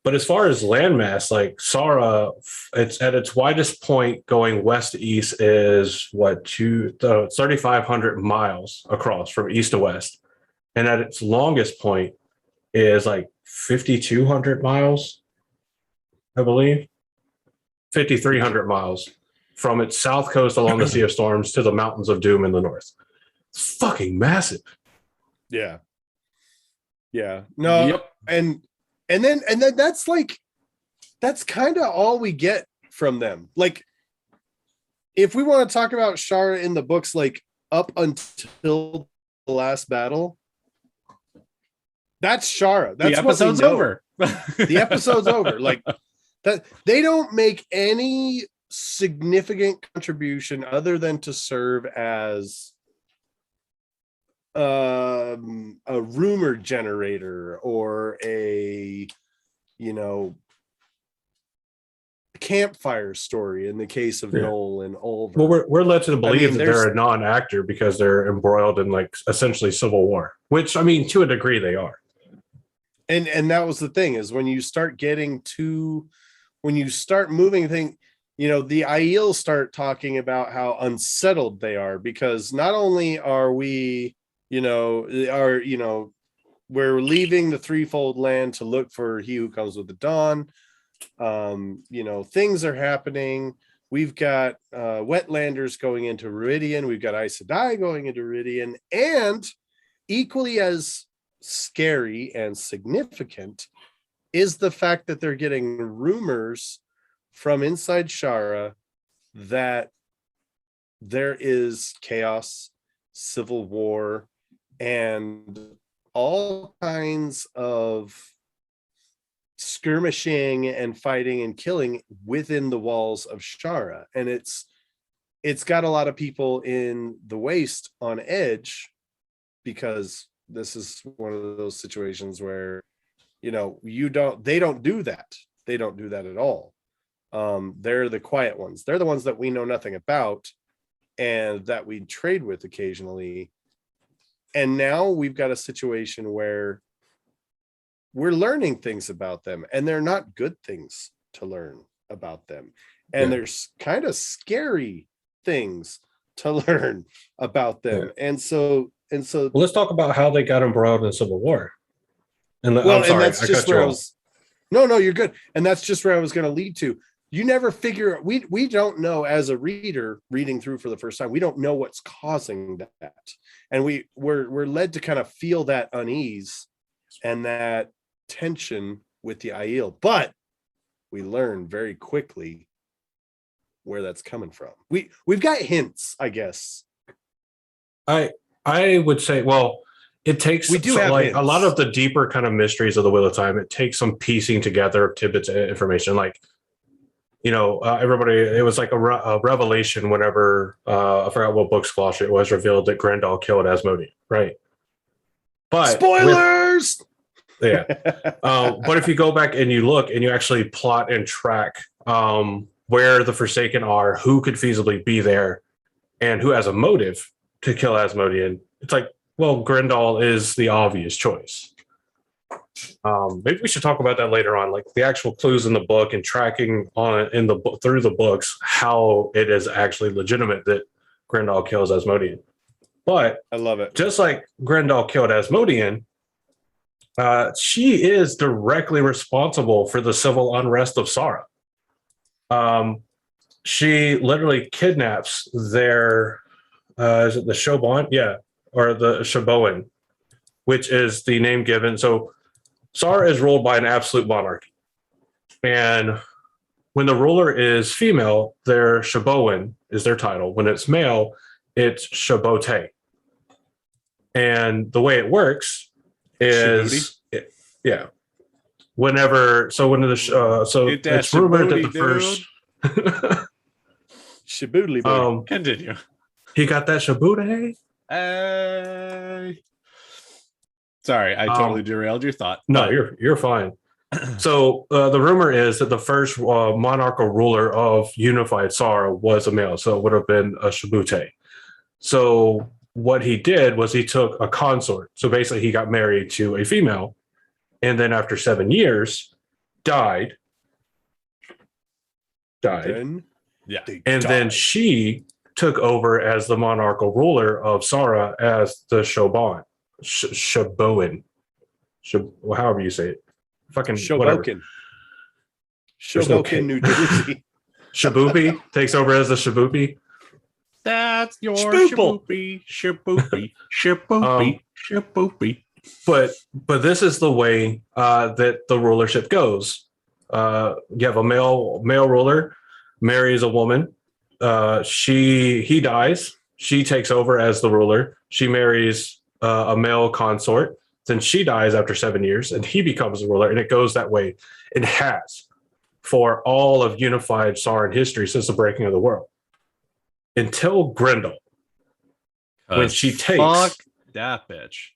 But as far as landmass, like Shara, it's at its widest point going west to east is 3,500 miles across from east to west, and at its longest point is like 5,200 miles, I believe, 5,300 miles. From its south coast along the Sea of Storms to the Mountains of Doom in the north. It's fucking massive. Yeah. No. Yep. And then that's kind of all we get from them. Like, if we want to talk about Shara in the books, like up until the last battle, that's Shara. That's the episode's over. The episode's over. Like that, they don't make any significant contribution other than to serve as a rumor generator or a, you know, campfire story in the case of Noel and Ulver. Well, we're led to believe that they're a non-actor because they're embroiled in like essentially civil war, which I mean, to a degree they are. And that was the thing, is when you start moving things, you know, the Aiel start talking about how unsettled they are, because not only are we, we're leaving the threefold land to look for he who comes with the dawn. Things are happening. We've got wetlanders going into Viridian. We've got Aes Sedai going into Viridian, and equally as scary and significant is the fact that they're getting rumors from inside Shara that there is chaos, civil war, and all kinds of skirmishing and fighting and killing within the walls of Shara. And it's got a lot of people in the Waste on edge, because this is one of those situations where, they don't do that. They don't do that at all. They're the quiet ones. They're the ones that we know nothing about and that we trade with occasionally. And now we've got a situation where we're learning things about them, and they're not good things to learn about them. And there's kind of scary things to learn about them. Yeah. And so well, let's talk about how they got embroiled in civil war. And that's just where I was. No, you're good. And that's just where I was going to lead to. You never figure, we don't know, as a reader reading through for the first time, we don't know what's causing that. And we're led to kind of feel that unease and that tension with the Aiel, but we learn very quickly where that's coming from. We've got hints, I guess. I would say, well, it takes like a lot of the deeper kind of mysteries of the Wheel of Time. It takes some piecing together of tidbits of information. Like, everybody, it was like a revelation whenever I forgot what book squash it was revealed that Grendel killed Asmodean, right? But spoilers. But if you go back and you look and you actually plot and track where the Forsaken are, who could feasibly be there, and who has a motive to kill Asmodean, it's like, well, Grendel is the obvious choice. Maybe we should talk about that later on, like the actual clues in the book and tracking through the books how it is actually legitimate that Grendel kills Asmodean. But I love it. Just like Grendel killed Asmodean, she is directly responsible for the civil unrest of Sara. She literally kidnaps their is it the Shoban? Yeah, or the Shaboan, which is the name given. So Sara is ruled by an absolute monarchy. And when the ruler is female, their Shaboan is their title. When it's male, it's Shabote. And the way it works is, when it's rumored that the first Shaboodly boy. Continue. He got that Shaboodle. Sorry, I totally derailed your thought. No, you're fine. So the rumor is that the first monarchical ruler of unified Sara was a male, so it would have been a Shabute. So what he did was he took a consort. So basically he got married to a female, and then after 7 years, died. Then Then she took over as the monarchical ruler of Sara as the Shoban. Shaboan. However you say it. Fucking Shoboken. Shoboken, New Jersey. Shaboopy takes over as the Shaboopy. That's your Shaboopy. Shaboopy. But this is the way that the rulership goes. You have a male ruler, marries a woman. He dies. She takes over as the ruler. She marries a male consort. Then she dies after 7 years, and he becomes the ruler. And it goes that way. It has for all of unified Sauron history since the breaking of the world. Until Grendel. When she takes fuck that bitch.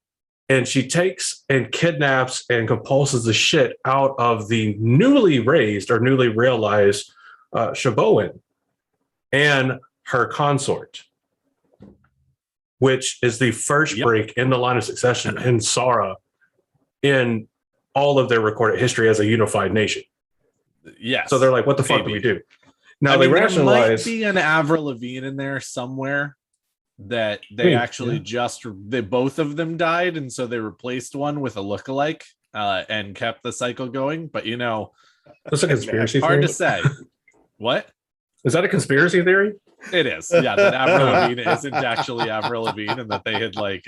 And she takes and kidnaps and compulses the shit out of the newly raised or newly realized Shaboan and her consort, which is the first break in the line of succession in Sara in all of their recorded history as a unified nation. Yes. So they're like, what the fuck do we do? Now they rationalize. There might be an Avril Lavigne in there somewhere that they they both of them died, and so they replaced one with a lookalike and kept the cycle going. But that's a conspiracy theory. Hard to say. What? Is that a conspiracy theory? It is. Yeah, that Avril Lavigne isn't actually Avril Lavigne, and that they had they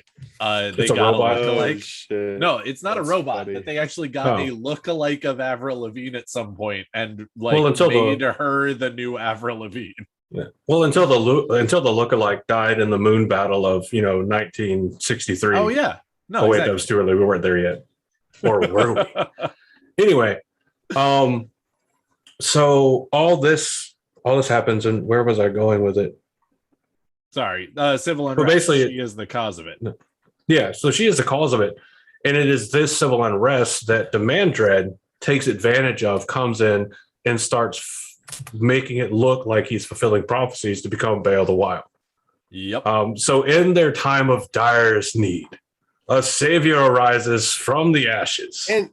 got a lookalike. Oh, no, it's not a robot. Funny. That they actually got a lookalike of Avril Lavigne at some point, and made her the new Avril Lavigne. Yeah. Well, until the lookalike died in the moon battle of 1963. Oh yeah. No. Oh wait, that was too early. We weren't there yet. Or were we? Anyway, so all this happens, and where was I going with it? Sorry, civil unrest. But basically, she is the cause of it. Yeah, so she is the cause of it, and it is this civil unrest that the Mandred takes advantage of, comes in, and starts making it look like he's fulfilling prophecies to become Baal the Wild. Yep. So in their time of direst need, a savior arises from the ashes. And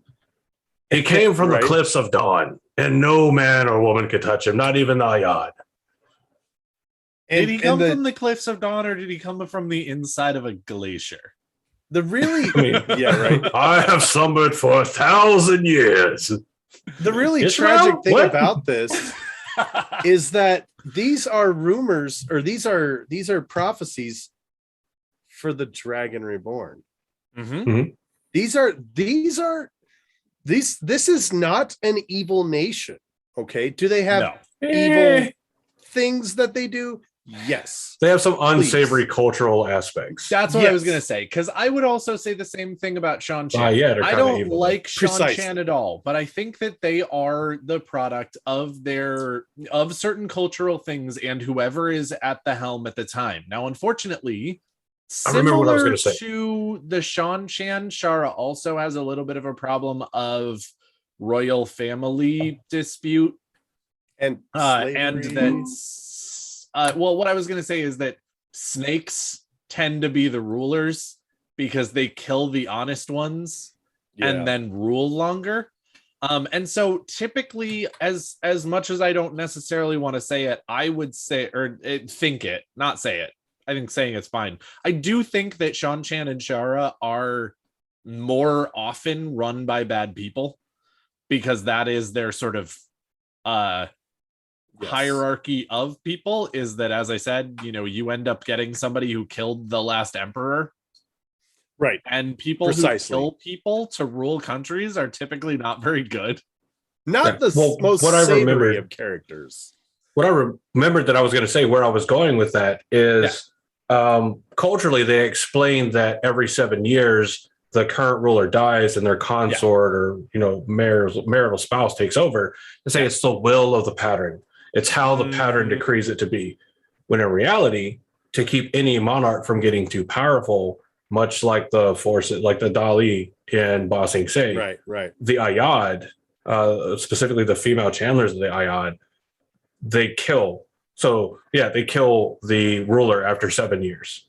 he came from the cliffs of dawn, and no man or woman could touch him, not even the Ayad. Did he come from the cliffs of dawn, or did he come from the inside of a glacier? The really, I have slumbered for 1,000 years. The really tragic thing about this is that these are rumors, or these are prophecies for the Dragon Reborn. Mm-hmm. This is not an evil nation. Okay, do they have evil things that they do? Yes, they have some unsavory cultural aspects. That's what I was gonna say, because I would also say the same thing about Shan-Chan. I don't like Shan-Chan at all, but I think that they are the product of certain cultural things and whoever is at the helm at the time. Now, unfortunately, I remember what I was similar gonna say. to the Shan-Chan, Shara also has a little bit of a problem of royal family dispute and that's. Well, what I was going to say is that snakes tend to be the rulers because they kill the honest ones and then rule longer. And so typically, as much as I don't necessarily want to say it, I would say, think it, not say it. I think saying it's fine. I do think that Shan-Chan and Shara are more often run by bad people because that is their sort of hierarchy of people, is that, as I said, you end up getting somebody who killed the last emperor, right? And people who kill people to rule countries are typically not very good. Not the most savory of characters. What I remembered that I was going to say, where I was going with that is culturally they explained that every 7 years the current ruler dies and their consort or marital spouse takes over. They say it's the will of the pattern. It's how the pattern decrees it to be. When in reality, to keep any monarch from getting too powerful, much like the forces, like the Dali in Ba Sing Se, right. The Ayad, specifically the female channelers of the Ayad, they kill. So they kill the ruler after 7 years.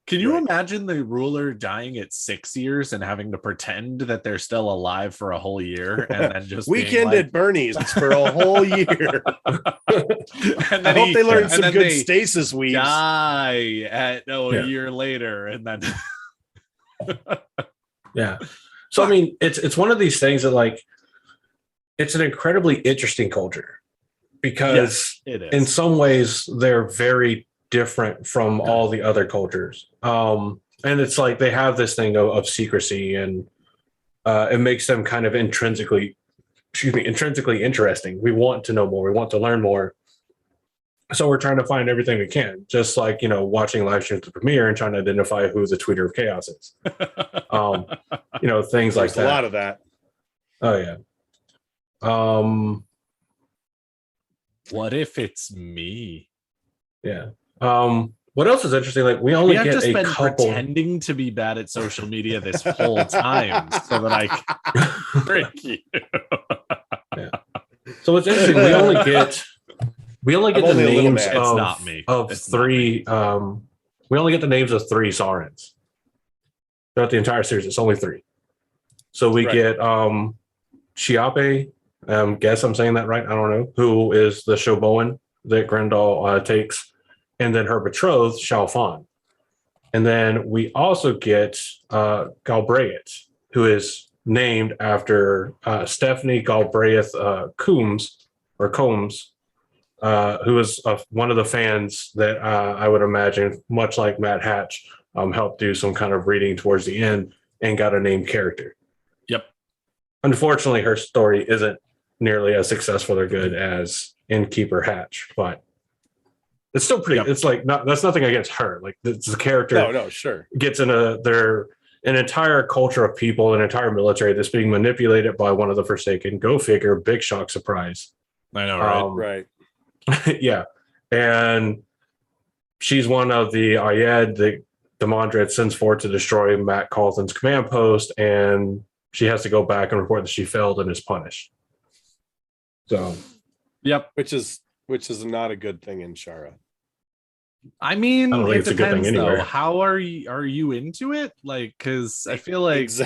Can you imagine the ruler dying at 6 years and having to pretend that they're still alive for a whole year and then just weekend at Bernie's for a whole year? And I hope they learned some good stasis weaves. Die at a year later, and then So I mean, it's one of these things that it's an incredibly interesting culture because it is. In some ways they're very different from all the other cultures. And it's like they have this thing of secrecy, and it makes them kind of intrinsically interesting. We want to know more. We want to learn more. So we're trying to find everything we can, just like, watching live streams to premiere and trying to identify who the tweeter of chaos is. Things like that. A lot of that. Oh yeah. What if it's me? Yeah. What else is interesting? Like we only have get just a been couple. pretending to be bad at social media this whole time so that I can trick you. Yeah. So what's interesting, we only get the names of three. We only get the names of three Sarans throughout the entire series. It's only three. So we get Chiappe. Guess I'm saying that right. I don't know, who is the Shoboan that Grendel takes, and then her betrothed Shalfan. And then we also get Galbraith, who is named after Stephanie Galbraith Combs, who is one of the fans that I would imagine, much like Matt Hatch, helped do some kind of reading towards the end and got a named character. Yep. Unfortunately, her story isn't nearly as successful or good as Innkeeper Hatch, but it's still pretty. Yep. It's like that's nothing against her. Like it's the character. No, sure. Gets in an entire culture of people, an entire military that's being manipulated by one of the Forsaken. Go figure. Big shock, surprise. I know, right? Right. Yeah, and she's one of the Ayed that Demandred sends forward to destroy Matt Colton's command post, and she has to go back and report that she failed and is punished. So, yep, which is not a good thing in Shara. I mean, I don't think it's a good thing anywhere. Though. How are you into it? Like, because I feel like so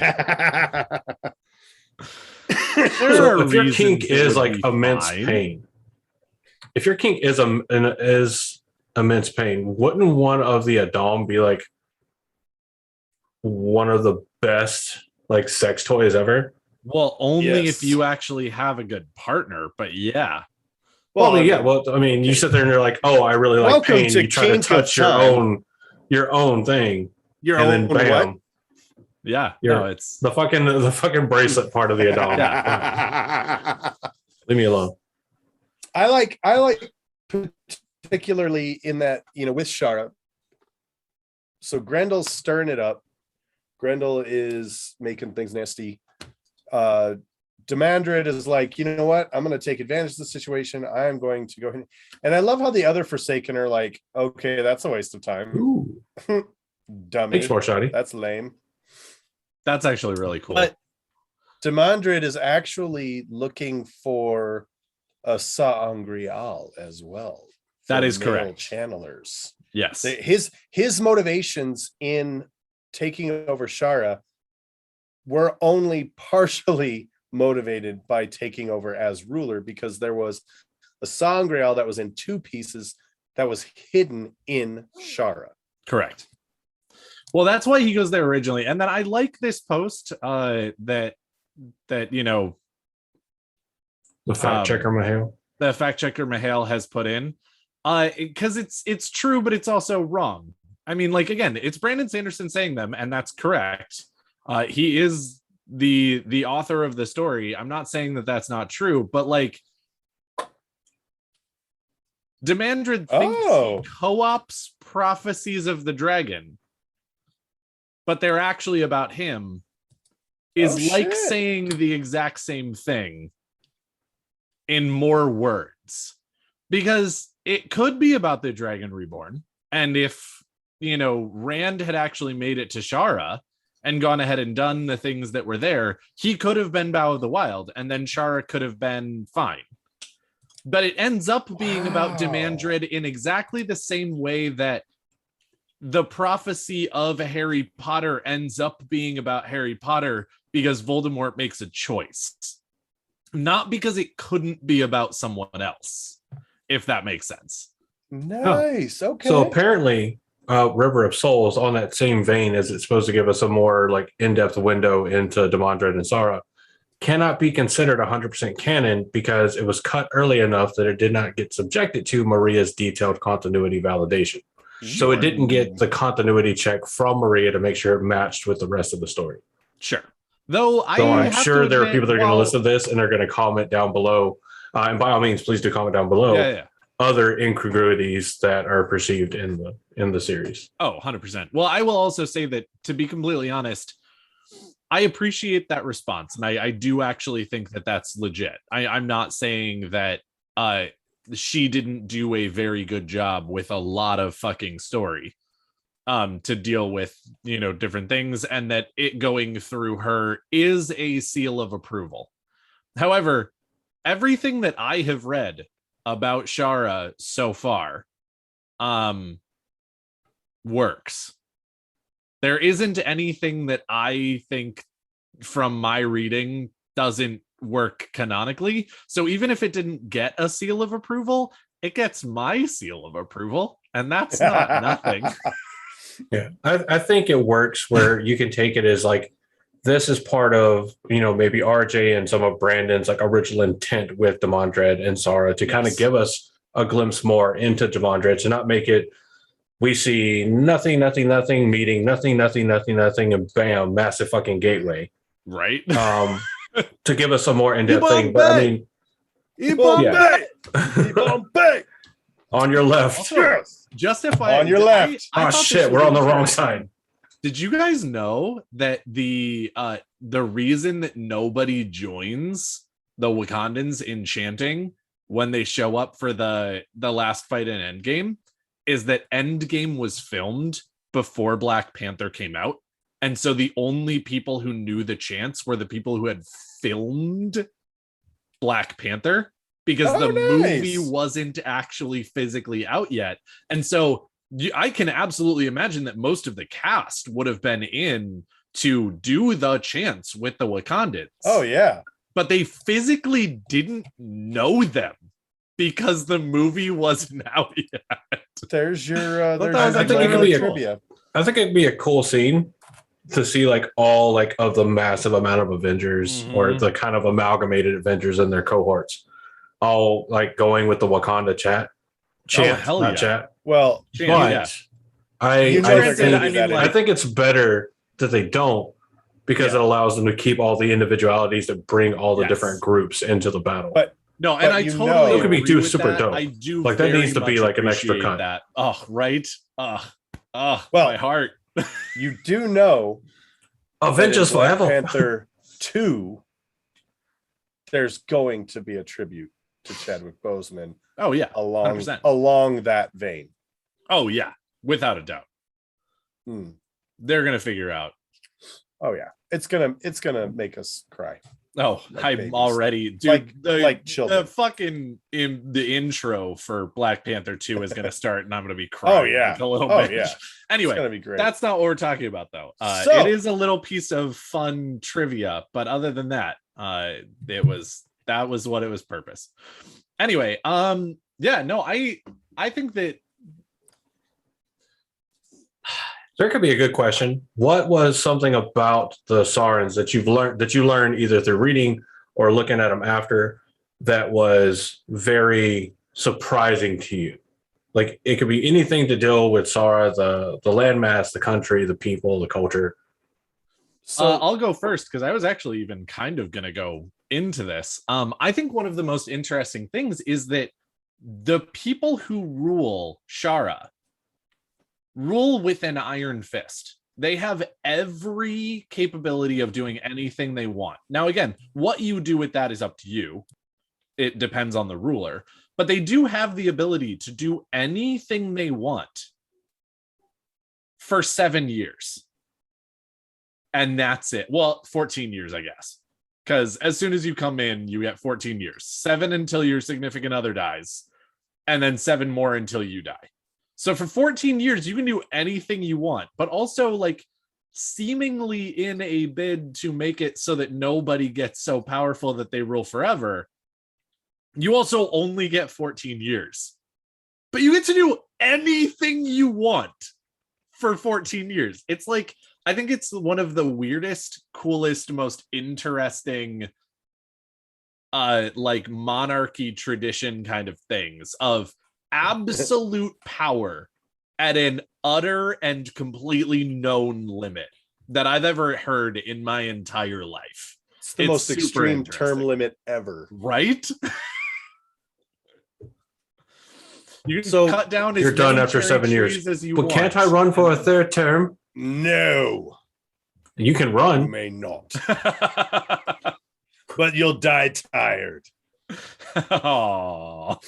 if your kink is like immense pain, if your kink is immense pain, wouldn't one of the Adam be like one of the best like sex toys ever? Well, only if you actually have a good partner, but yeah. Well, I mean, you sit there and you're like, "Oh, I really like pain." You try to touch your own thing, and then bam, what? Yeah, it's the fucking bracelet part of the Adam. Yeah. Leave me alone. I like particularly in that, with Shara. So Grendel's stirring it up. Grendel is making things nasty. Demandred is like, you know what? I'm going to take advantage of the situation. I am going to go ahead. And I love how the other Forsaken are like, okay, that's a waste of time. Dummy. Thanks for shoddy. That's lame. That's actually really cool. But Demandred is actually looking for a Sa'angreal as well. That is correct. Channelers. Yes. His motivations in taking over Shara were only partially motivated by taking over as ruler, because there was a Sa'angreal that was in two pieces that was hidden in Shara. Correct. Well, that's why he goes there originally. And then I like this post that the fact checker Mahale. The fact checker Mahale has put in. Because it's true, but it's also wrong. I mean, like, again, it's Brandon Sanderson saying them, and that's correct. He is the author of the story. I'm not saying that that's not true, but like Demandred thinks he co-ops Prophecies of the Dragon, but they're actually about him, is like saying the exact same thing in more words, because it could be about the Dragon Reborn. And if, Rand had actually made it to Shara and gone ahead and done the things that were there, he could have been Bow of the Wild, and then Shara could have been fine. But it ends up being about Demandred in exactly the same way that the prophecy of Harry Potter ends up being about Harry Potter, because Voldemort makes a choice. Not because it couldn't be about someone else, if that makes sense. Nice. Okay. So apparently, River of Souls, on that same vein as it's supposed to give us a more like in-depth window into Demandred and Sara, cannot be considered 100% canon because it was cut early enough that it did not get subjected to Maria's detailed continuity validation. So it didn't get the continuity check from Maria to make sure it matched with the rest of the story. Sure. Though I'm sure there are people that are going to listen to this and are going to comment down below. And by all means, please do comment down below. Other incongruities that are perceived in the series. Oh, 100%. Well, I will also say that, to be completely honest, I appreciate that response, and I do actually think that that's legit. I'm not saying that she didn't do a very good job with a lot of fucking story to deal with, different things, and that it going through her is a seal of approval. However, everything that I have read about Shara so far works. There isn't anything that I think from my reading doesn't work canonically. So even if it didn't get a seal of approval, it gets my seal of approval, and that's not nothing. Yeah, I think it works where you can take it as like, this is part of, maybe RJ and some of Brandon's like original intent with Damondred and Sara to kind of give us a glimpse more into Damondred, to not make it, we see nothing, meeting, nothing, and bam, massive fucking gateway. Right. To give us some more in-depth thing. But I mean, on your left. Also, justify on your left. Oh shit, we're on the wrong side. Did you guys know that the reason that nobody joins the Wakandans in chanting when they show up for the last fight in Endgame is that Endgame was filmed before Black Panther came out, and so the only people who knew the chants were the people who had filmed Black Panther, because the movie wasn't actually physically out yet. And so I can absolutely imagine that most of the cast would have been in to do the chants with the Wakandans. Oh, yeah. But they physically didn't know them because the movie wasn't out yet. There's your I think it could be trivia. I think it'd be a cool scene to see like all like of the massive amount of Avengers or the kind of amalgamated Avengers in their cohorts, all like going with the Wakanda chant. Chat. Well, but I think it's better that they don't, because it allows them to keep all the individualities that bring all the different groups into the battle. But I totally it could be super that. dope. I do like that needs to be like an extra cut. That. Oh, right. Well, my heart. You do know Avengers Forever. Panther 2, there's going to be a tribute to Chadwick Boseman. Oh yeah, along that vein. Oh yeah, without a doubt. They're gonna figure out. Oh yeah, it's gonna make us cry. Oh, like I'm babies. Already, dude. Like children. The fucking the intro for Black Panther 2 is gonna start, and I'm gonna be crying. Oh yeah, like a little bit. Yeah. Anyway, it's gonna be great. That's not what we're talking about, though. It is a little piece of fun trivia, but other than that, that was what it was purpose. Anyway, I think that there could be a good question. What was something about the Sarans that you learned either through reading or looking at them after that was very surprising to you? Like, it could be anything to deal with Shara, the landmass, the country, the people, the culture. So I'll go first, because I was actually even kind of going to go into this. I think one of the most interesting things is that the people who rule Shara rule with an iron fist. They have every capability of doing anything they want. Now, again, what you do with that is up to you. It depends on the ruler. But they do have the ability to do anything they want for 7 years. And that's it. Well, 14 years, I guess. Because as soon as you come in, you get 14 years. 7 until your significant other dies. And then 7 more until you die. So for 14 years, you can do anything you want. But also, like, seemingly in a bid to make it so that nobody gets so powerful that they rule forever, you also only get 14 years. But you get to do anything you want for 14 years. It's like, I think it's one of the weirdest, coolest, most interesting like monarchy tradition kind of things of absolute power at an utter and completely known limit that I've ever heard in my entire life. It's the most extreme term limit ever. Right? You can cut down. You're done after 7 years. But can't I run for a third term? No. You can run. You may not. But you'll die tired. Oh.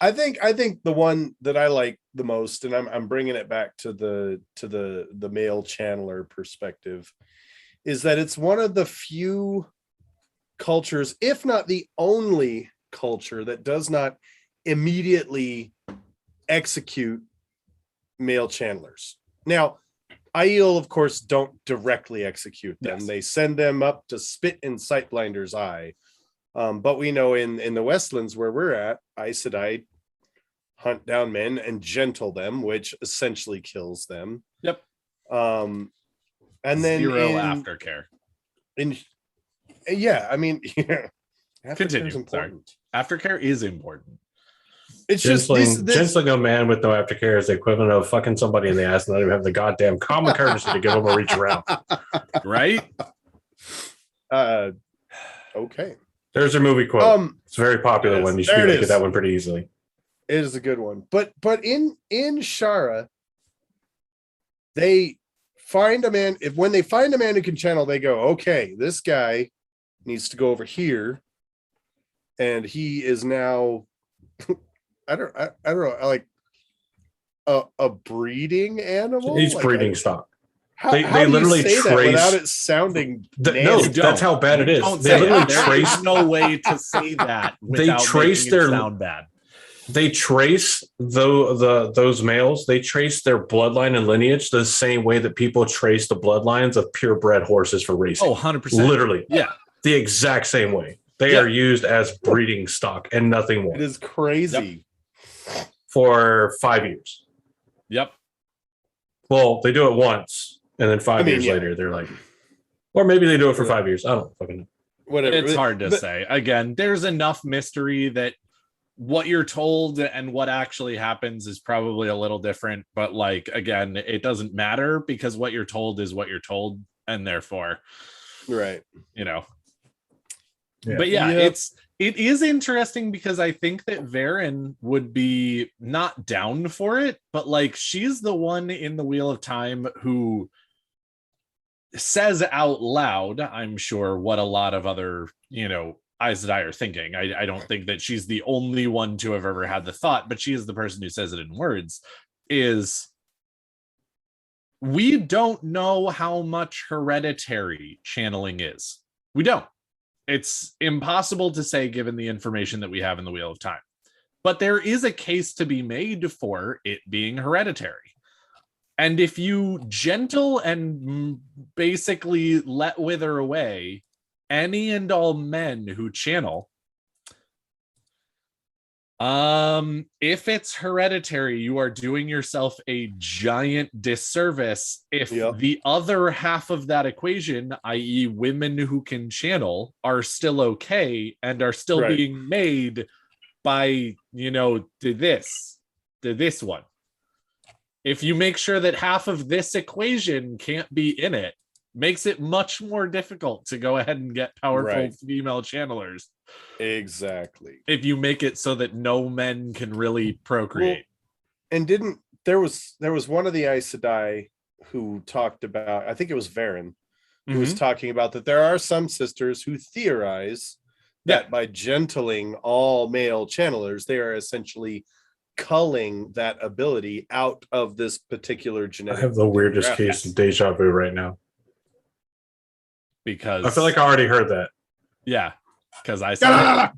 I think the one that I like the most, and I'm bringing it back to the male channeler perspective, is that it's one of the few cultures, if not the only culture, that does not immediately execute male channelers. Now, Aiel, of course, don't directly execute them. Yes. They send them up to spit in Sightblinder's eye. But we know in the Westlands where we're at, Aes Sedai hunt down men and gentle them, which essentially kills them. Yep. And then zero aftercare. I mean, aftercare is important. Aftercare is important. It's gentling a man with no aftercare is the equivalent of fucking somebody in the ass and not even have the goddamn common courtesy to give them a reach around. Right? Okay. There's a movie quote. It's a very popular one. You should be able to get that one pretty easily. It is a good one. But in Shara, they find a man. When they find a man who can channel, they go, okay, this guy needs to go over here. And he is now I don't know, like a breeding animal. He's like breeding stock. How they literally trace that without it sounding. No, that's how bad it is. They literally trace. No way to say that. Without they trace their sound bad. They trace those males. They trace their bloodline and lineage the same way that people trace the bloodlines of purebred horses for racing. Oh, 100%. Literally, yeah, the exact same way. They are used as breeding stock and nothing more. It is crazy. Yep. For 5 years. Yep. Well, they do it once, and then 5 years later, they're like, or maybe they do it for 5 years. I don't fucking know. Whatever. It's hard to say. Again, there's enough mystery that what you're told and what actually happens is probably a little different. But like, again, it doesn't matter because what you're told is what you're told, and therefore, right. You know. Yeah. But it is interesting because I think that Varen would be not down for it, but like she's the one in the Wheel of Time who says out loud, I'm sure, what a lot of other, Aes Sedai are thinking. I don't think that she's the only one to have ever had the thought, but she is the person who says it in words, is we don't know how much hereditary channeling is. We don't. It's impossible to say given the information that we have in the Wheel of Time. But there is a case to be made for it being hereditary. And if you gentle and basically let wither away any and all men who channel, if it's hereditary, you are doing yourself a giant disservice if the other half of that equation, i.e. women who can channel, are still okay and are still being made by, this one. If you make sure that half of this equation can't be in it, makes it much more difficult to go ahead and get powerful female channelers. Exactly. If you make it so that no men can really procreate. Well, and there was one of the Aes Sedai who talked about, I think it was Varen, who was talking about that there are some sisters who theorize that by gentling all male channelers, they are essentially culling that ability out of this particular genetic. I have the weirdest case of deja vu right now. Because I feel like I already heard that. Yeah. Because I said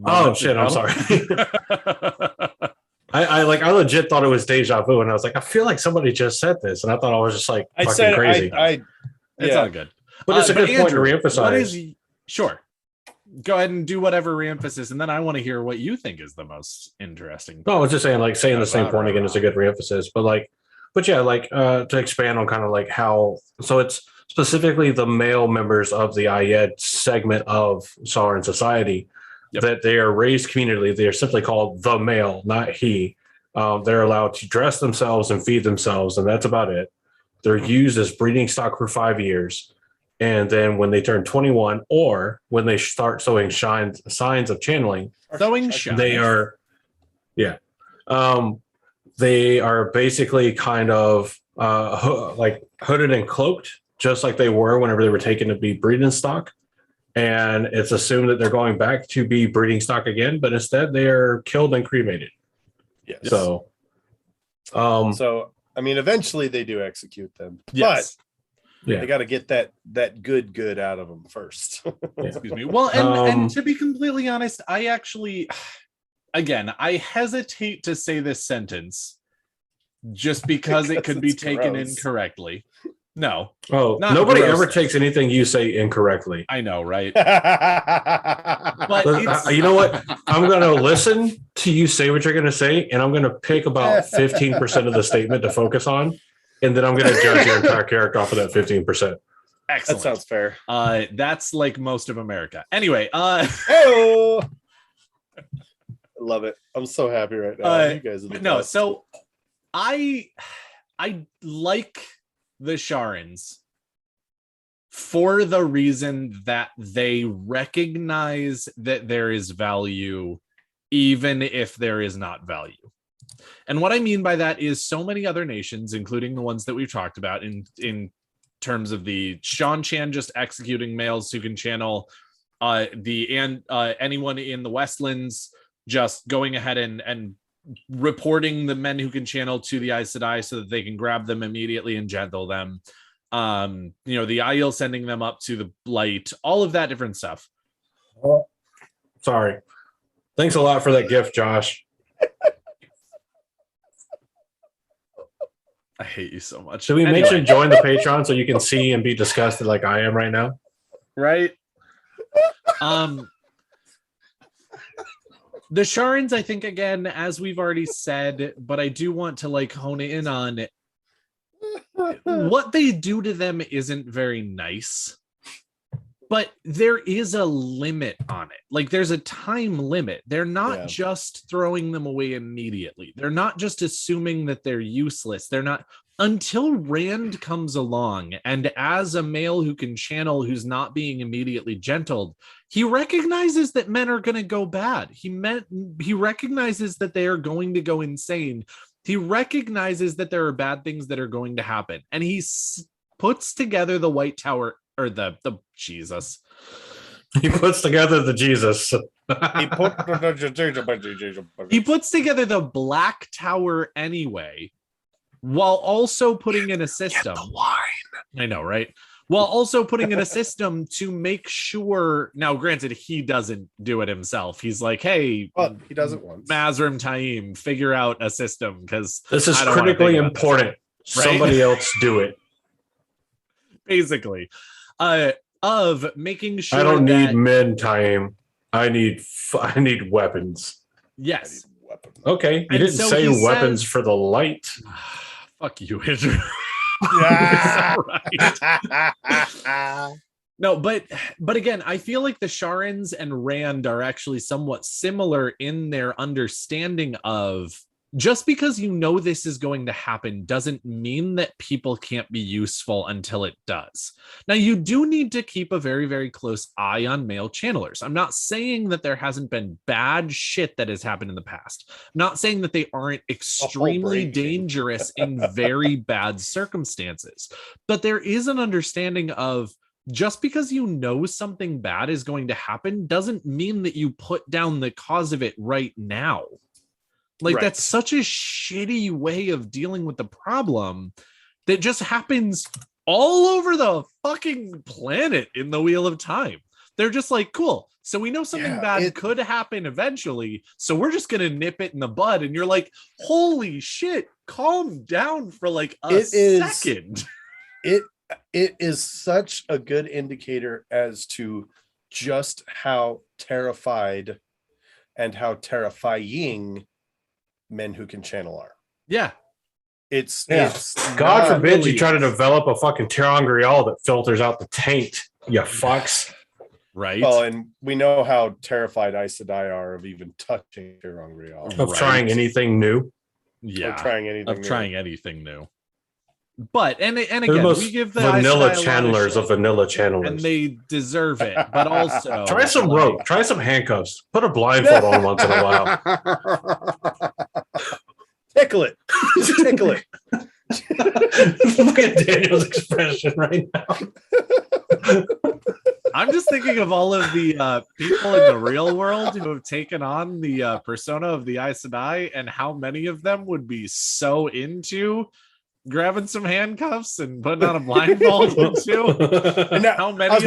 oh shit, I'm sorry. I legit thought it was deja vu, and I was like, I feel like somebody just said this, and I thought I was just like fucking crazy. It's all good. But it's a good point to reemphasize. Sure. Go ahead and do whatever reemphasis, and then I want to hear what you think is the most interesting. No, I was just saying, like, saying the same point again is a good reemphasis, to expand on kind of like how, so it's specifically the male members of the Ayed segment of Sharan society that they are raised communally. They are simply called the male, not he. They're allowed to dress themselves and feed themselves, and that's about it. They're used as breeding stock for 5 years. And then when they turn 21 or when they start showing signs of channeling, they are basically kind of like hooded and cloaked, just like they were whenever they were taken to be breeding stock. and it's assumed that they're going back to be breeding stock again, but instead they are killed and cremated. Yes. So, I mean, eventually they do execute them, yes. But they got to get that good out of them first. Excuse me. Well, and to be completely honest, I actually, again, I hesitate to say this sentence just because it could be taken incorrectly. No. Oh, nobody ever takes anything you say incorrectly. I know, right? But you know what? I'm going to listen to you say what you're going to say, and I'm going to pick about 15% of the statement to focus on, and then I'm going to judge your entire character off of that 15%. Excellent. That sounds fair. That's like most of America. Anyway, I love it. I'm so happy right now. You guys are the best. So I like the Sharans for the reason that they recognize that there is value even if there is not value. And what I mean by that is so many other nations, including the ones that we've talked about in terms of the Shan Chan just executing males who can channel, anyone in the Westlands just going ahead and reporting the men who can channel to the Aes Sedai so that they can grab them immediately and gentle them. The Aiel sending them up to the light, all of that different stuff. Oh, sorry. Thanks a lot for that gift, Josh. I hate you so much. Should we mention join the Patreon so you can see and be disgusted like I am right now? Right. The Sharans, I think, again, as we've already said, but I do want to hone in on it. What they do to them isn't very nice, but there is a limit on it. There's a time limit. They're not just throwing them away immediately. They're not just assuming that they're useless. They're not, until Rand comes along, and as a male who can channel, who's not being immediately gentled, he recognizes that men are going to go bad. He recognizes that they are going to go insane. He recognizes that there are bad things that are going to happen. And he puts together the White Tower, or the Jesus. He puts together the Jesus. He puts together the Black Tower anyway, while also putting in a system. Get the wine. I know, right? While also putting in a system to make sure. Now, granted, he doesn't do it himself. He's like, "Hey, he does it once. Mazrim Taim, figure out a system because this is critically important. Right? Somebody else do it." Basically, of making sure. I don't need men, Taim. I need weapons. Yes. Okay, you didn't say weapons for the light. Fuck you, Andrew. No, but again, I feel like the Sharans and Rand are actually somewhat similar in their understanding of, just because you know this is going to happen doesn't mean that people can't be useful until it does. Now, you do need to keep a very, very close eye on male channelers. I'm not saying that there hasn't been bad shit that has happened in the past. I'm not saying that they aren't extremely dangerous in very bad circumstances. But there is an understanding of, just because you know something bad is going to happen doesn't mean that you put down the cause of it right now. That's such a shitty way of dealing with the problem that just happens all over the fucking planet in the Wheel of Time. They're just like, cool. So we know something bad could happen eventually. So we're just going to nip it in the bud. And you're like, holy shit, calm down for a second. It is such a good indicator as to just how terrified and how terrifying men who can channel are. Yeah. It's God forbid you try to develop a fucking ter'angreal that filters out the taint, you fucks. Right. Well, and we know how terrified Aes Sedai are of even touching ter'angreal. Of trying anything new. Yeah. Of trying anything new. But and again, we give the vanilla channelers of vanilla channelers, and they deserve it. But also, try some rope, try some handcuffs, put a blindfold on once in a while. Tickle it, just tickle it. Look at Daniel's expression right now. I'm just thinking of all of the people in the real world who have taken on the persona of the Aes Sedai, and how many of them would be so into grabbing some handcuffs and putting on a blindfold too. And how many of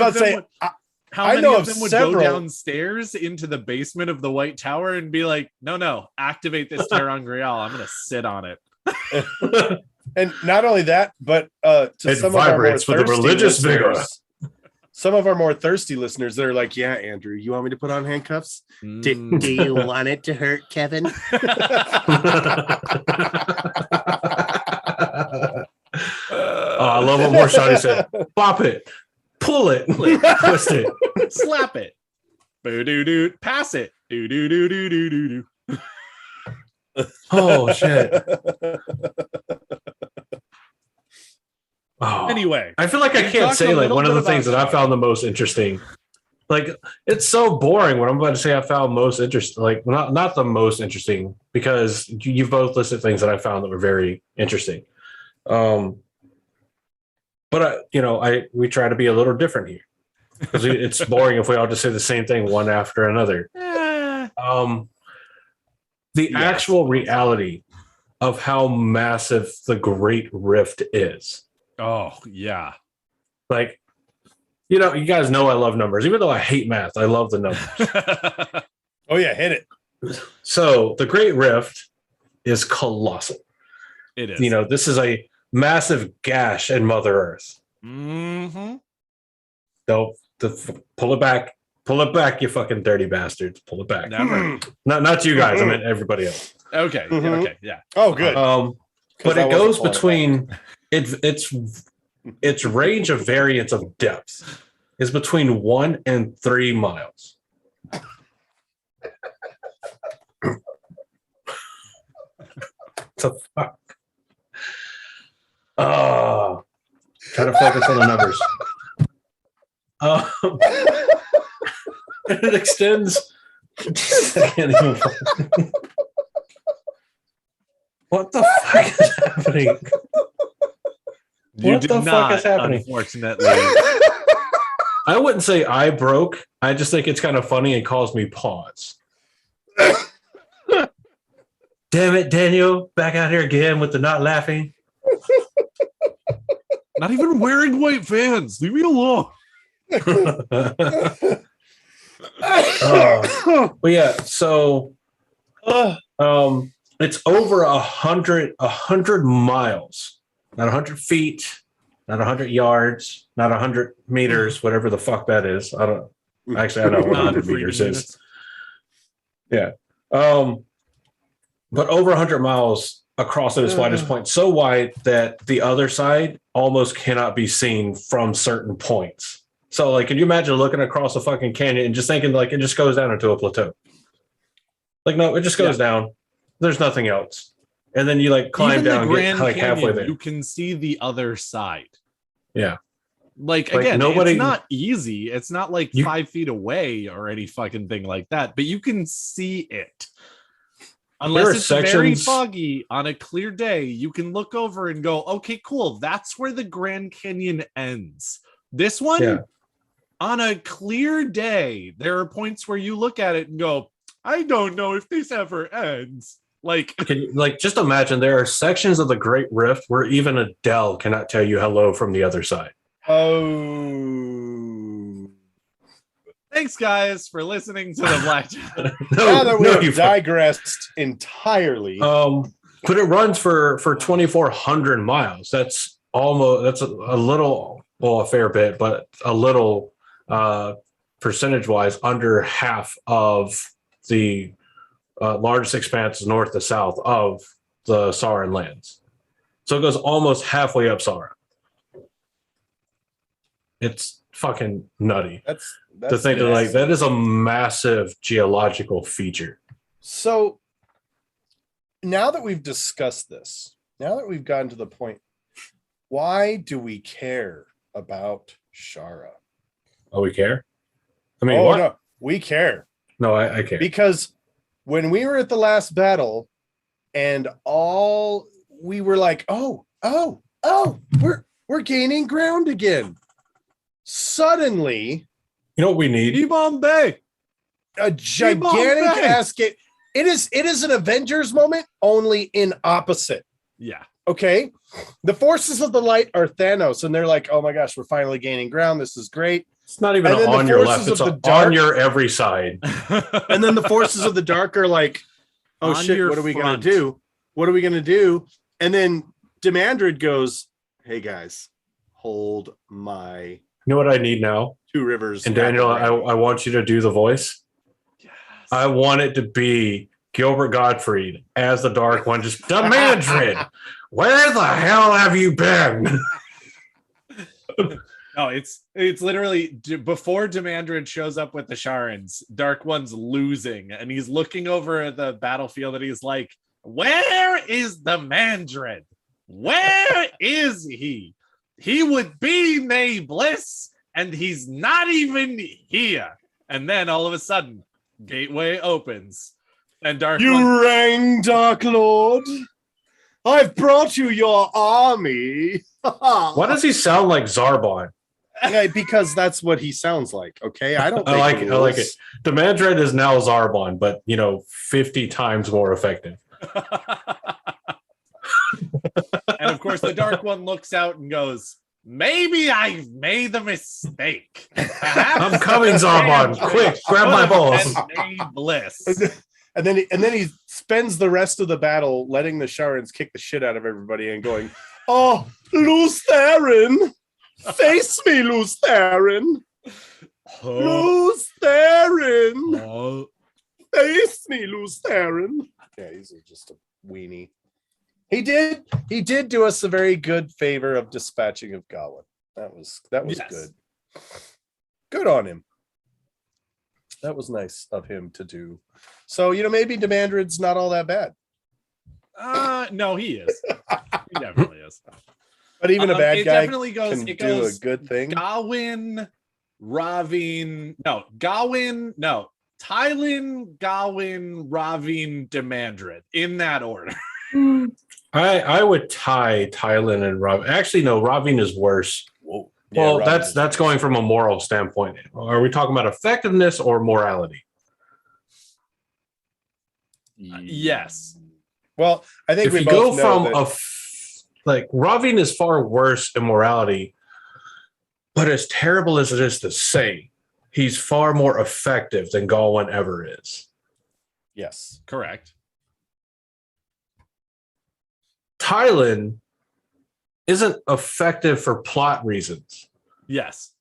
them would go downstairs into the basement of the White Tower and be like, no, activate this ter'angreal. I'm going to sit on it. And not only that, but to it some of our more vibrates with a religious vigor. Some of our more thirsty listeners, they're like, yeah, Andrew, you want me to put on handcuffs? Do you want it to hurt, Kevin? I love what more Shani said. Pop it, pull it, twist it, slap it, boo-doo-doo, pass it, do-do-do-do-do-do-do. Oh shit. Oh. Anyway, I feel like I can't say like one of the things that I found the most interesting. Like, it's so boring what I'm about to say I found most interesting. Like, not the most interesting, because you've both listed things that I found that were very interesting. But we try to be a little different here, because it's boring if we all just say the same thing one after another. The actual reality of how massive the Great Rift is. Oh, yeah. Like, you guys know I love numbers. Even though I hate math, I love the numbers. Oh, yeah, hit it. So the Great Rift is colossal. It is. This is a massive gash in Mother Earth. Mm-hmm. Pull it back. Pull it back, you fucking dirty bastards. Pull it back. Never. Not you guys. I meant everybody else. Okay. Mm-hmm. Okay. Yeah. Oh, good. But it goes between its range of variance of depth is between 1 and 3 miles. The fuck? Try to focus on the numbers. It extends. I can't even. What the fuck is happening? What the fuck is happening? Unfortunately, I wouldn't say I broke. I just think it's kind of funny and calls me pause. Damn it, Daniel! Back out here again with the not laughing. Not even wearing white Vans. Leave me alone. But yeah, so it's over 100 miles, not 100 feet, not 100 yards, not 100 meters, whatever the fuck that is. I know what 100 meters is. Yeah. But over 100 miles across at its widest point, so wide that the other side almost cannot be seen from certain points. So, like, can you imagine looking across a fucking canyon and just thinking, like, it just goes down into a plateau? Like, no, it just goes down. There's nothing else. And then you, like, climb down and get, like, halfway there. You can see the other side. Yeah. Like again, it's not easy. It's not like 5 feet away or any fucking thing like that, but you can see it. Unless it's very foggy on a clear day, you can look over and go, okay, cool. That's where the Grand Canyon ends. This one, on a clear day, there are points where you look at it and go, I don't know if this ever ends. Like, just imagine there are sections of the Great Rift where even Adele cannot tell you hello from the other side. Oh. Thanks, guys, for listening to the Black. Now that we've digressed entirely. But it runs for 2,400 miles. That's almost, a fair bit, but a little percentage-wise under half of the largest expanse north to south of the Sharan lands. So it goes almost halfway up Sharan. It's fucking nutty. That's to think of, like, that is a massive geological feature. So now that we've discussed this, now that we've gotten to the point, why do we care about Shara? Oh, we care? I mean, no, we care. No, I care. Because when we were at the last battle and we were like, we're gaining ground again. Suddenly, You know what we need? Bombay. A gigantic ass game. It is an Avengers moment, only in opposite. Yeah. Okay. The forces of the light are Thanos, and they're like, oh my gosh, we're finally gaining ground. This is great. It's not even on your left, it's on your every side. And then the forces of the dark are like, oh shit, what are we gonna do? What are we gonna do? And then Demandred goes, hey guys, hold my You know what I need now? Two Rivers. And Daniel, I want you to do the voice. Yes. I want it to be Gilbert Gottfried as the Dark One. Just Demandred, where the hell have you been? No, it's literally before Demandred shows up with the Sharans, Dark One's losing, and he's looking over at the battlefield, and he's like, "Where is Demandred? Where is he? He would be May Bliss, and he's not even here." And then all of a sudden, Gateway opens, and You rang, Dark Lord. I've brought you your army. Why does he sound like Zarbon? Yeah, because that's what he sounds like. Okay, I like it. Demandred is now Zarbon, but 50 times more effective. And of course, the Dark One looks out and goes, "Maybe I've made a mistake. I'm coming, Zarbon. Quick, grab my balls." Bliss. And then he spends the rest of the battle letting the Sharans kick the shit out of everybody and going, "Oh, Lutheran, face me, Lutheran, Lutheran, face me, Lutheran." Yeah, he's just a weenie. He did do us a very good favor of dispatching of Gawain. That was yes. Good. Good on him. That was nice of him to do. So, maybe Demandred's not all that bad. No, he is. He definitely is. But even a bad guy definitely goes, can do a good thing. Gawain, Ravine, Tylen, Gawain, Ravine, Demandred, in that order. I would tie Tylen and Ravine. Actually, no, Ravine is worse. Whoa. Yeah, well, that's going from a moral standpoint. Are we talking about effectiveness or morality? Yes. Well, I think if we go from Ravine is far worse in morality, but as terrible as it is to say, he's far more effective than Gawain ever is. Yes, correct. Tylen isn't effective for plot reasons. Yes.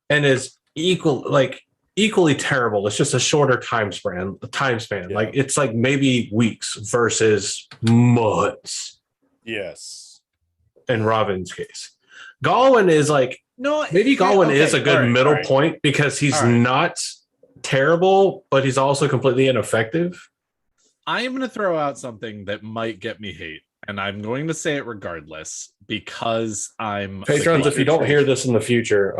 And is equally terrible. It's just a shorter time span. Yeah. It's maybe weeks versus months. Yes. In Robin's case. Gawain is Gawain is a good middle point because he's not terrible, but he's also completely ineffective. I am going to throw out something that might get me hate. And I'm going to say it regardless because I'm patrons. If you don't hear this in the future,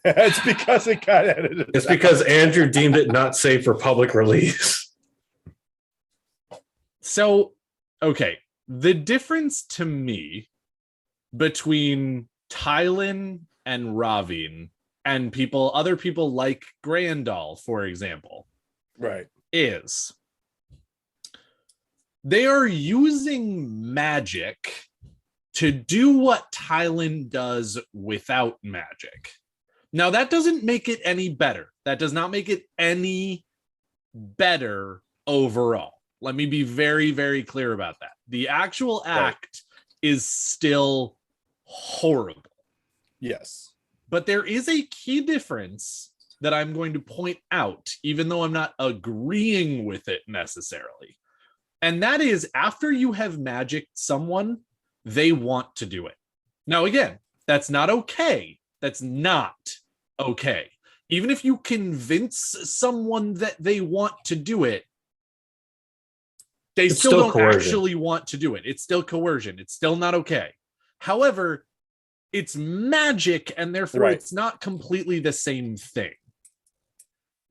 it's because it got edited. It's because Andrew deemed it not safe for public release. So, okay, the difference to me between Tylen and Ravine and other people like Grandal, for example, right, is they are using magic to do what Tylen does without magic. Now, that doesn't make it any better. That does not make it any better overall. Let me be very, very clear about that. The actual act is still horrible. Yes. But there is a key difference that I'm going to point out, even though I'm not agreeing with it necessarily. And that is, after you have magicked someone, they want to do it. Now, again, that's not okay. That's not okay. Even if you convince someone that they want to do it, they still don't actually want to do it. It's still coercion. It's still not okay. However, it's magic, and therefore it's not completely the same thing.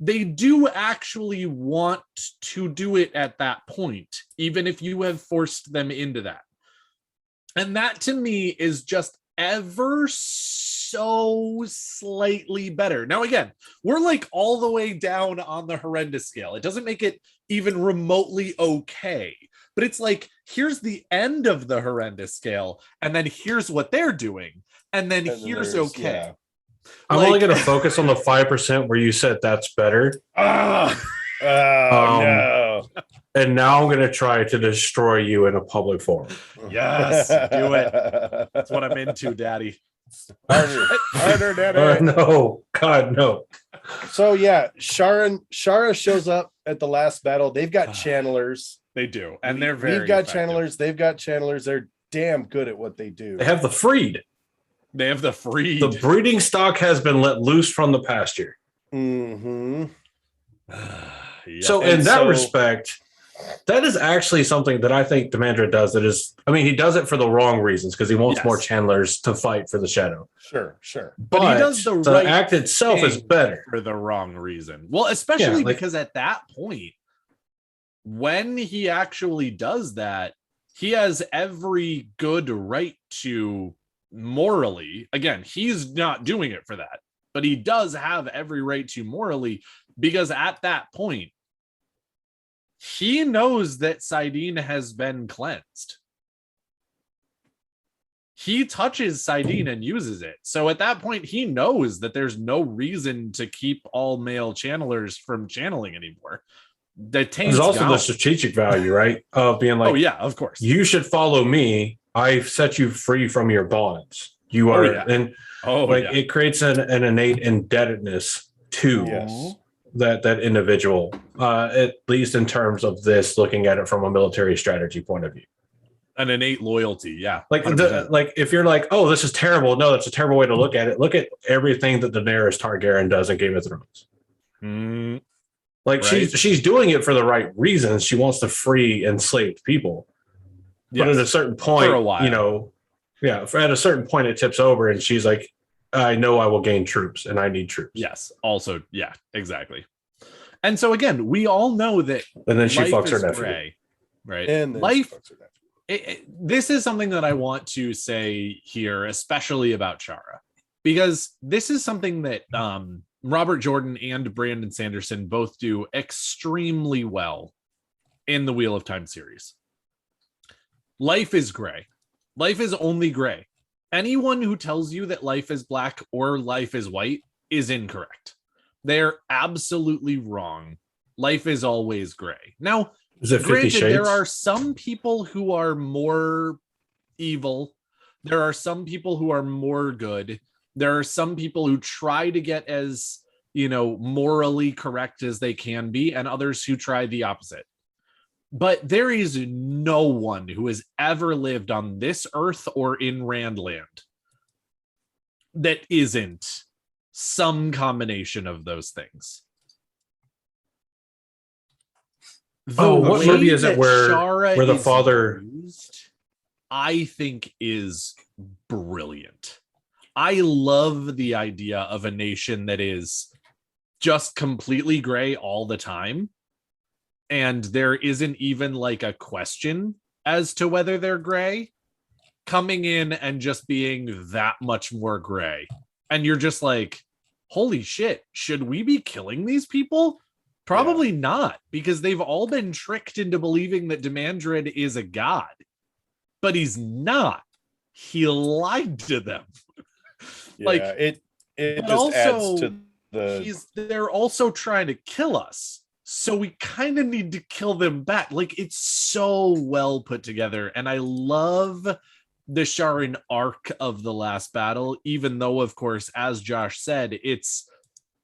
They do actually want to do it at that point, even if you have forced them into that. And that, to me, is just ever so slightly better. Now, again, we're like all the way down on the horrendous scale. It doesn't make it even remotely okay, but it's like, here's the end of the horrendous scale, and then here's what they're doing, and then here's okay. Yeah. I'm only going to focus on the 5% where you said that's better. No. And now I'm going to try to destroy you in a public forum. Yes, do it. That's what I'm into, Daddy. Harder, Daddy. No, God, no. So yeah, Shara shows up at the last battle. They've got channelers. They do, and they're very. We've got effective. channelers. They've got channelers. They're damn good at what they do. They have the freed. They have the freed. The breeding stock has been let loose from the pasture. Mm-hmm. Yeah. So in that respect, that is actually something that I think Demandra does. That is, I mean, he does it for the wrong reasons because he wants more channelers to fight for the shadow. Sure. But he does the right act itself is better for the wrong reason. Well, especially because at that point, when he actually does that, he has every good right to morally. Again, he's not doing it for that, but he does have every right to morally, because at that point, he knows that Sidene has been cleansed. He touches Sidene and uses it. So at that point, he knows that there's no reason to keep all male channelers from channeling anymore. There's also the strategic value, right? Of being like, oh yeah, of course. You should follow me. I've set you free from your bonds. You are, and it creates an innate indebtedness to that individual, at least in terms of this, looking at it from a military strategy point of view. An innate loyalty, yeah. Like if you're like, oh, this is terrible. No, that's a terrible way to look at it. Look at everything that Daenerys Targaryen does in Game of Thrones. Like she's doing it for the right reasons. She wants to free enslaved people. But at a certain point, for a while. At a certain point it tips over and she's like, I know I will gain troops and I need troops. Yes. Also, yeah, exactly. And so again, we all know that. And then she fucks her nephew. Gray, right? And then life. This is something that I want to say here, especially about Shara, because this is something that Robert Jordan and Brandon Sanderson both do extremely well in the Wheel of Time series. Life is gray. Life is only gray. Anyone who tells you that life is black or life is white is incorrect. They're absolutely wrong. Life is always gray. Now, is it 50 granted, Shades? There are some people who are more evil. There are some people who are more good. There are some people who try to get as, morally correct as they can be, and others who try the opposite. But there is no one who has ever lived on this earth or in Randland that isn't some combination of those things. What movie is it where the father I think is brilliant. I love the idea of a nation that is just completely gray all the time. And there isn't even like a question as to whether they're gray, coming in and just being that much more gray. And you're just like, holy shit, should we be killing these people? Probably not, because they've all been tricked into believing that Demandred is a god. But he's not. He lied to them. It just also, adds to the... They're also trying to kill us. So we kind of need to kill them back. Like, it's so well put together. And I love the Sharan arc of the last battle, even though, of course, as Josh said, it's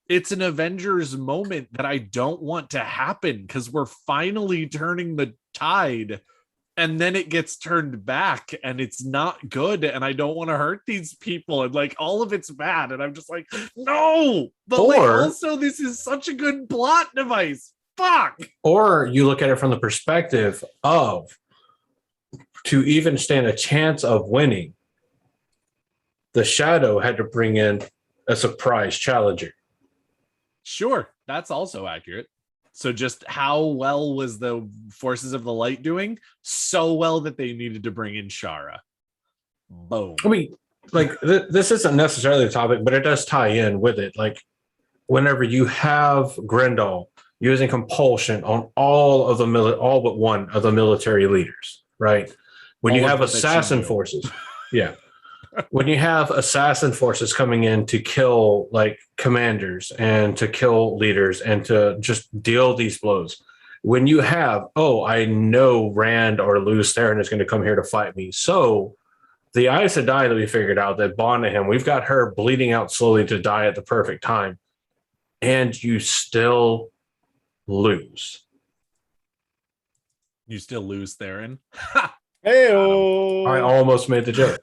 an Avengers moment that I don't want to happen, because we're finally turning the tide and then it gets turned back and it's not good. And I don't want to hurt these people. And like, all of it's bad. And I'm just like, no, but also this is such a good plot device. Fuck. Or you look at it from the perspective of, to even stand a chance of winning, the Shadow had to bring in a surprise challenger. Sure, that's also accurate. So just how well was the Forces of the Light doing? So well that they needed to bring in Shara. Boom. I mean, like this isn't necessarily the topic, but it does tie in with it. Like whenever you have Grendel using compulsion on all but one of the military leaders, right? When All you of have them that you assassin knew. forces, yeah. When you have assassin forces coming in to kill like commanders and to kill leaders and to just deal these blows, when you have, oh, I know Rand or Lews Therin is going to come here to fight me. So the Aes Sedai that we figured out that bonded him, we've got her bleeding out slowly to die at the perfect time. And you still lose. You still lose Therin. Hey-o. I almost made the joke.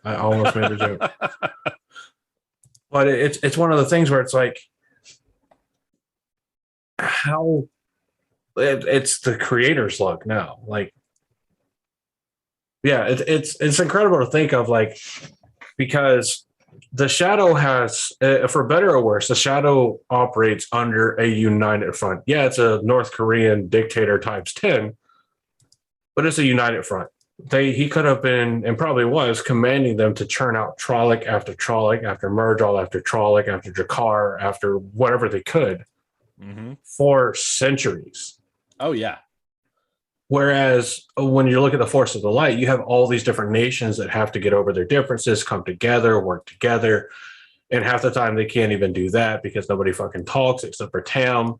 But it's one of the things where it's like, how it's the creator's luck now. Like, yeah, it's incredible to think of, like, because the Shadow has, for better or worse, the Shadow operates under a united front. Yeah, it's a North Korean dictator times 10, but it's a united front. He could have been, and probably was, commanding them to churn out Trolloc after Trolloc after Murjol after Trolloc after Drakkar after whatever they could for centuries. Oh, yeah. Whereas when you look at the Force of the Light, you have all these different nations that have to get over their differences, come together, work together. And half the time they can't even do that because nobody fucking talks except for Tam.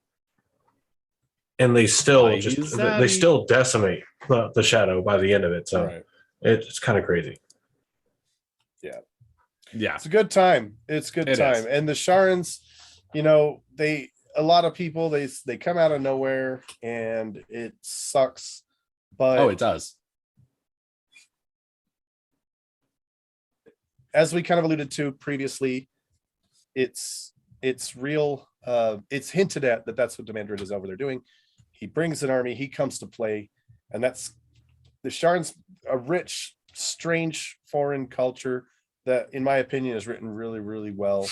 And they still they still decimate the Shadow by the end of it. So it's kind of crazy. Yeah. Yeah. It's a good time. It's a good time. And the Sharans, a lot of people, they come out of nowhere and it sucks. But it does. As we kind of alluded to previously, it's real. It's hinted at that's what Demandred is over there doing. He brings an army, he comes to play, and that's the Sharans, a rich, strange foreign culture that, in my opinion, is written really, really well.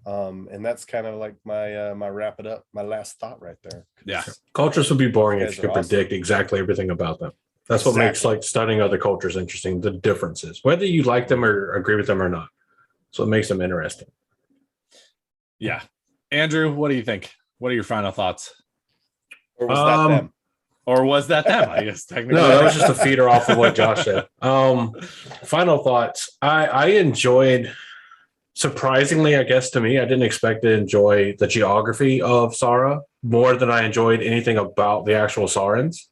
And that's kind of like my wrap it up, my last thought right there. Yeah, cultures would be boring if you could predict exactly everything about them. That's what makes like studying other cultures interesting, the differences, whether you like them or agree with them or not. So it makes them interesting. Yeah. Andrew, what do you think? What are your final thoughts? Or was that them? Or was that them? I guess technically. No, that was just a feeder off of what Josh said. Final thoughts. I enjoyed, surprisingly, I guess to me, I didn't expect to enjoy the geography of Shara more than I enjoyed anything about the actual Saurons.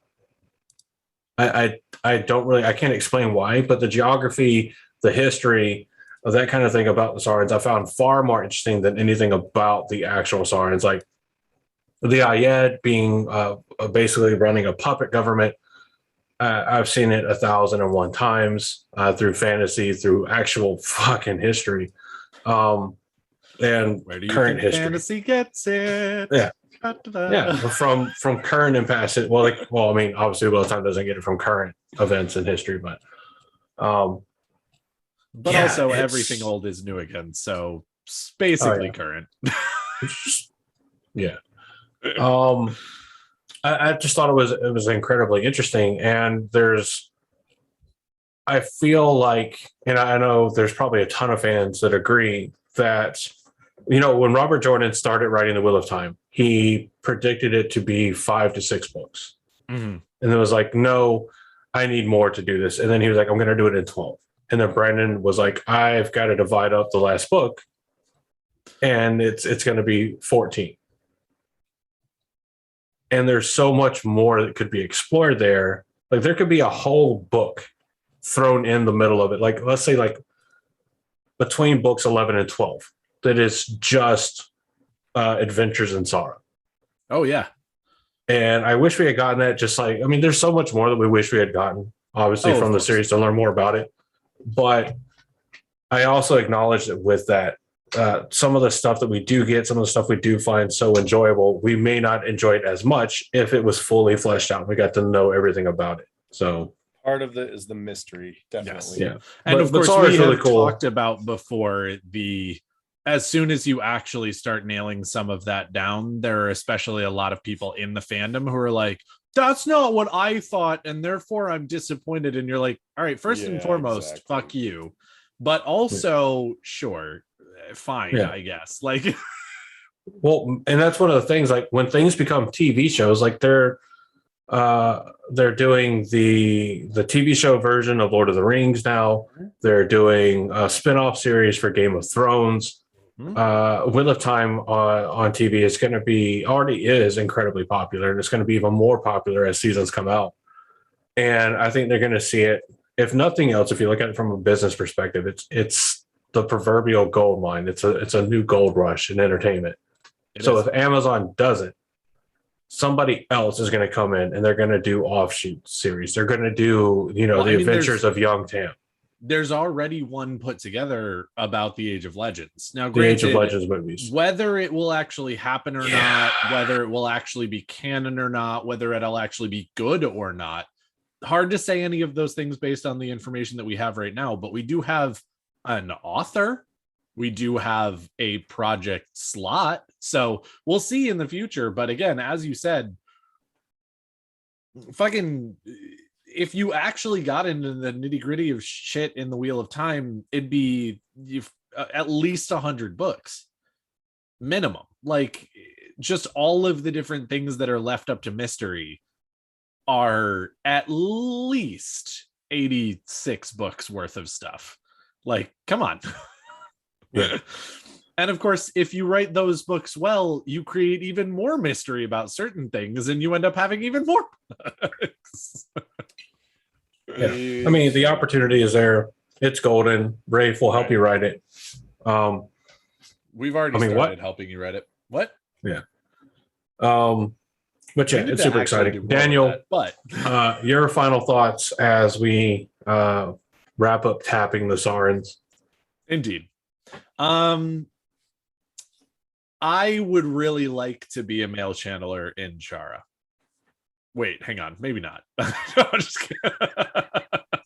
I don't really, I can't explain why, but the geography, the history of that kind of thing about the Saurons, I found far more interesting than anything about the actual Saurons. Like the Ayed being basically running a puppet government. I've seen it 1,001 times through fantasy, through actual fucking history, and where do you current think history. Fantasy gets it. Yeah. Yeah, from current and past it. Well, I mean, obviously, well, time doesn't get it from current events in history, but also everything old is new again, so it's basically current. Yeah. I just thought it was incredibly interesting, and I feel like, and I know there's probably a ton of fans that agree that, when Robert Jordan started writing The Wheel of Time, he predicted it to be 5 to 6 books. Mm-hmm. And it was like, no, I need more to do this. And then he was like, I'm going to do it in 12. And then Brandon was like, I've got to divide up the last book, and it's going to be 14. And there's so much more that could be explored there. Like there could be a whole book thrown in the middle of it. Like, let's say like between books 11 and 12, that is just adventures in Shara. Oh yeah. And I wish we had gotten that. Just like, I mean, there's so much more that we wish we had gotten, obviously, from the series to learn more about it. But I also acknowledge that with that, some of the stuff that we do get, some of the stuff we do find so enjoyable, we may not enjoy it as much if it was fully fleshed out. We got to know everything about it. So part of it is the mystery, definitely. Yes. Yeah. And of course, we have talked about before, as soon as you actually start nailing some of that down, there are especially a lot of people in the fandom who are like, that's not what I thought, and therefore I'm disappointed. And you're like, all right, first and foremost, fuck you. but also sure, fine, I guess. Like, well, and that's one of the things. Like when things become TV shows, like they're doing the TV show version of Lord of the Rings now. They're doing a spin-off series for Game of Thrones. Wheel of Time on TV is going to be, already is incredibly popular, and it's going to be even more popular as seasons come out. And I think they're going to see it, if nothing else, if you look at it from a business perspective, it's the proverbial gold mine. It's a new gold rush in entertainment. So if Amazon does it, somebody else is going to come in and they're going to do offshoot series. They're going to do, the adventures of young Tam. There's already one put together about the Age of Legends. Now, the Age of Legends movies. Whether it will actually happen or not, whether it will actually be canon or not, whether it'll actually be good or not, hard to say any of those things based on the information that we have right now. But we do have an author. We do have a project slot. So we'll see in the future. But again, as you said, if you actually got into the nitty gritty of shit in the Wheel of Time, it'd be at least 100 books minimum. Like, just all of the different things that are left up to mystery are at least 86 books worth of stuff. Like, come on. Yeah. And of course, if you write those books well, you create even more mystery about certain things, and you end up having even more books. Yeah. I mean, the opportunity is there. It's golden. Rafe will help you write it. We've already started helping you write it. What? Yeah. But yeah, it's super exciting. Daniel, your final thoughts as we wrap up tapping the Sarans. Indeed. I would really like to be a male channeler in Shara. Wait, hang on. Maybe not. No, I'm just kidding.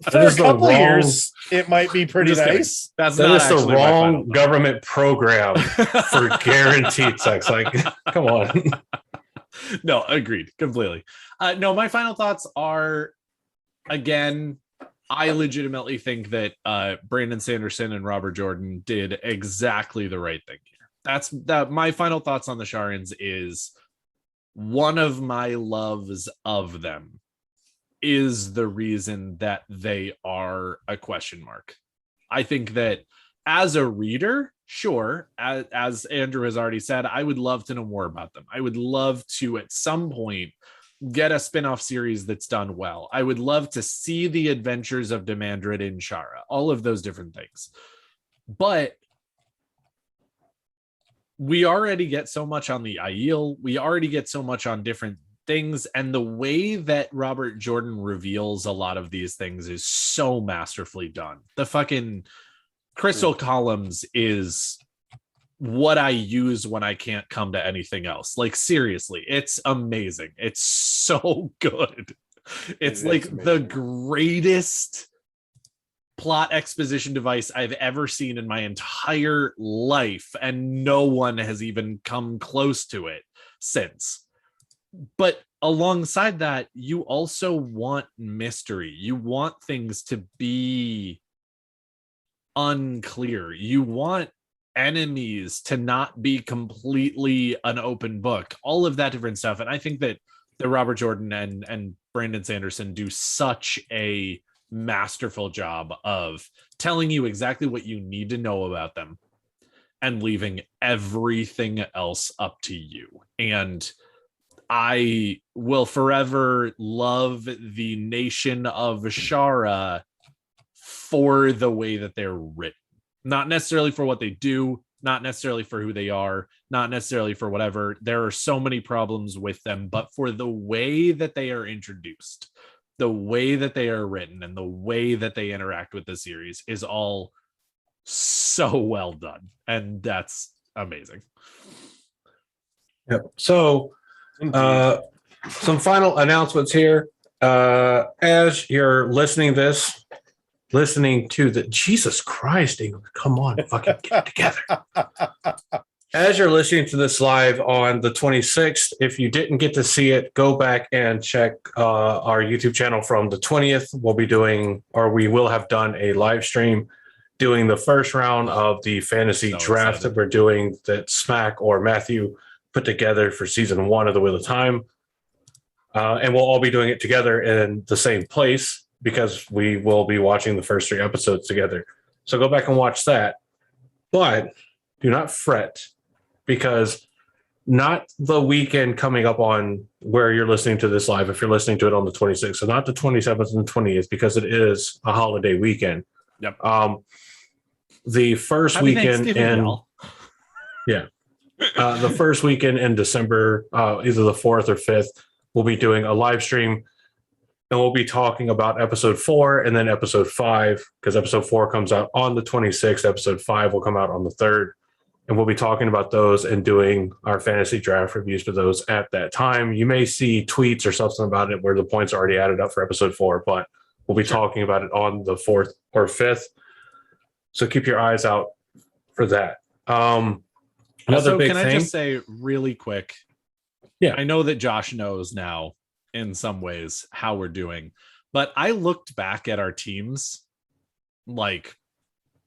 For a couple years, it might be pretty nice. That is the wrong government program for guaranteed sex. Like, come on. No, agreed completely. No, my final thoughts are, again, I legitimately think that Brandon Sanderson and Robert Jordan did exactly the right thing here. That's my final thoughts on the Sharans is, one of my loves of them is the reason that they are a question mark. I think that as a reader, sure, as Andrew has already said, I would love to know more about them. I would love to, at some point, get a spin-off series that's done well. I would love to see the adventures of Demandred in Shara, all of those different things. But we already get so much on the Aiel. We already get so much on different things. And the way that Robert Jordan reveals a lot of these things is so masterfully done. The fucking crystal columns is what I use when I can't come to anything else. Like, seriously, it's amazing. It's so good. It's like amazing. The greatest plot exposition device I've ever seen in my entire life, and no one has even come close to it since. But alongside that, you also want mystery. You want things to be unclear. You want enemies to not be completely an open book, all of that different stuff. And I think that the Robert Jordan and Brandon Sanderson do such a masterful job of telling you exactly what you need to know about them and leaving everything else up to you. And I will forever love the nation of Shara for the way that they're written. Not necessarily for what they do, not necessarily for who they are, not necessarily for whatever. There are so many problems with them, but for the way that they are introduced, the way that they are written, and the way that they interact with the series is all so well done. And that's amazing. Yep. So, some final announcements here. As you're listening to the Jesus Christ, Ingrid, come on, fucking get it together. As you're listening to this live on the 26th, if you didn't get to see it, go back and check our YouTube channel from the 20th. We'll be doing, or we will have done, a live stream doing the first round of the fantasy draft that we're doing that Smack or Matthew put together for season 1 of the Wheel of Time. And we'll all be doing it together in the same place because we will be watching the first 3 episodes together. So go back and watch that. But do not fret, because not the weekend coming up on where you're listening to this live, if you're listening to it on the 26th, so not the 27th and 28th, because it is a holiday weekend. Yep. The first Happy weekend in the first weekend in December, either the 4th or 5th, we'll be doing a live stream, and we'll be talking about episode 4 and then episode 5, because episode 4 comes out on the 26th. Episode 5 will come out on the 3rd. And we'll be talking about those and doing our fantasy draft reviews for those at that time. You may see tweets or something about it where the points are already added up for episode 4, but we'll be talking about it on the 4th or 5th. So keep your eyes out for that. Another big thing. Can I just say really quick? Yeah. I know that Josh knows now in some ways how we're doing, but I looked back at our teams like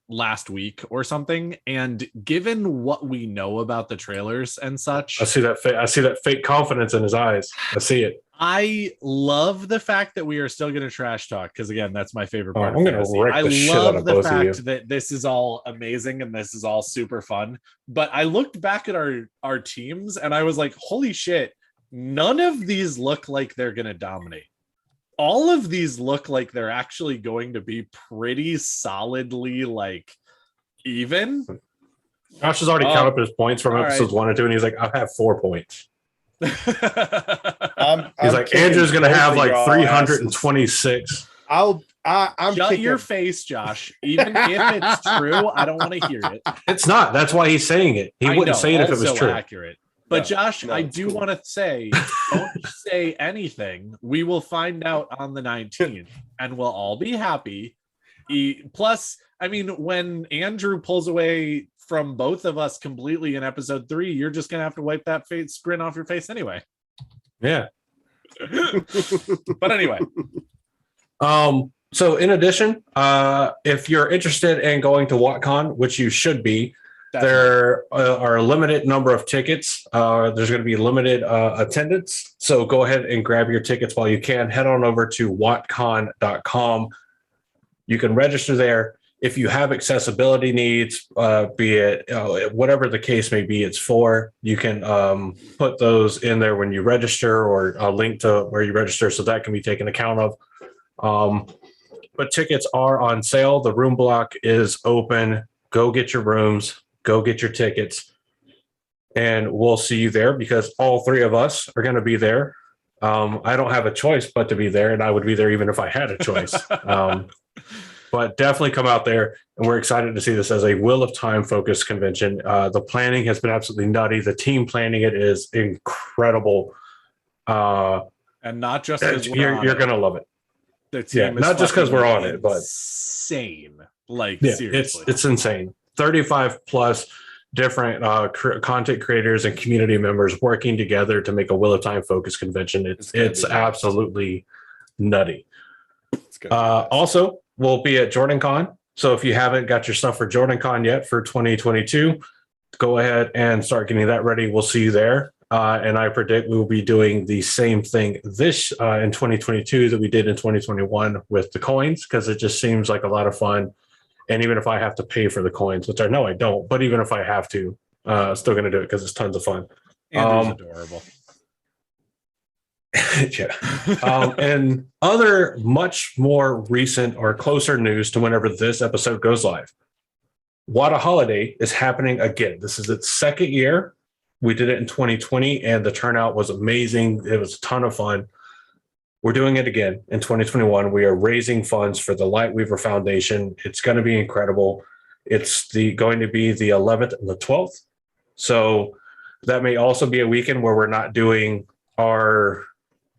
last week or something, and given what we know about the trailers and such, I see that fake confidence in his eyes. I see it. I love the fact that we are still going to trash talk, because again, that's my favorite part. I'm going to wreck the shit out of both of you. That this is all amazing and this is all super fun, but I looked back at our teams and I was like, holy shit, none of these look like they're going to dominate. All of these look like they're actually going to be pretty solidly like even. Josh has already counted up his points from episodes 1 and 2, and he's like, I have 4 points. He's like, Andrew's going to have like 326. I'm Shut your face, Josh. Even if it's true, I don't want to hear it. It's not. That's why he's saying it. He wouldn't say it if it was true. Accurate. But Josh, I do want to say, don't say anything. We will find out on the 19th, and we'll all be happy. Plus, I mean, when Andrew pulls away from both of us completely in episode 3, you're just gonna have to wipe that face grin off your face anyway. Yeah. But anyway. So in addition, if you're interested in going to WatCon, which you should be, there are a limited number of tickets. There's going to be limited attendance. So go ahead and grab your tickets while you can. Head on over to watcon.com. You can register there. If you have accessibility needs, be it whatever the case may be, it's for, you can put those in there when you register, or a link to where you register, so that can be taken account of. But tickets are on sale. The room block is open. Go get your rooms. Go get your tickets, and we'll see you there, because all 3 of us are going to be there. I don't have a choice but to be there, and I would be there even if I had a choice. But definitely come out there, and we're excited to see this as a Wheel of Time focused convention. The planning has been absolutely nutty. The team planning it is incredible. And not just because you're going to love it. The team not just because we're on it, but insane. Like, seriously, it's insane. 35 plus different content creators and community members working together to make a Wheel of Time focused convention. It's absolutely nutty. Also, we'll be at JordanCon. So if you haven't got your stuff for JordanCon yet for 2022, go ahead and start getting that ready. We'll see you there. And I predict we will be doing the same thing this in 2022 that we did in 2021 with the coins, because it just seems like a lot of fun. And even if I have to pay for the coins, which I know I don't, but even if I have to, I'm still going to do it because it's tons of fun. Andrew's adorable. Yeah. And other much more recent or closer news to whenever this episode goes live, Wada Holiday is happening again. This is its 2nd year. We did it in 2020, and the turnout was amazing. It was a ton of fun. We're doing it again in 2021. We are raising funds for the Lightweaver Foundation. It's going to be incredible. It's going to be the 11th and the 12th. So that may also be a weekend where we're not doing our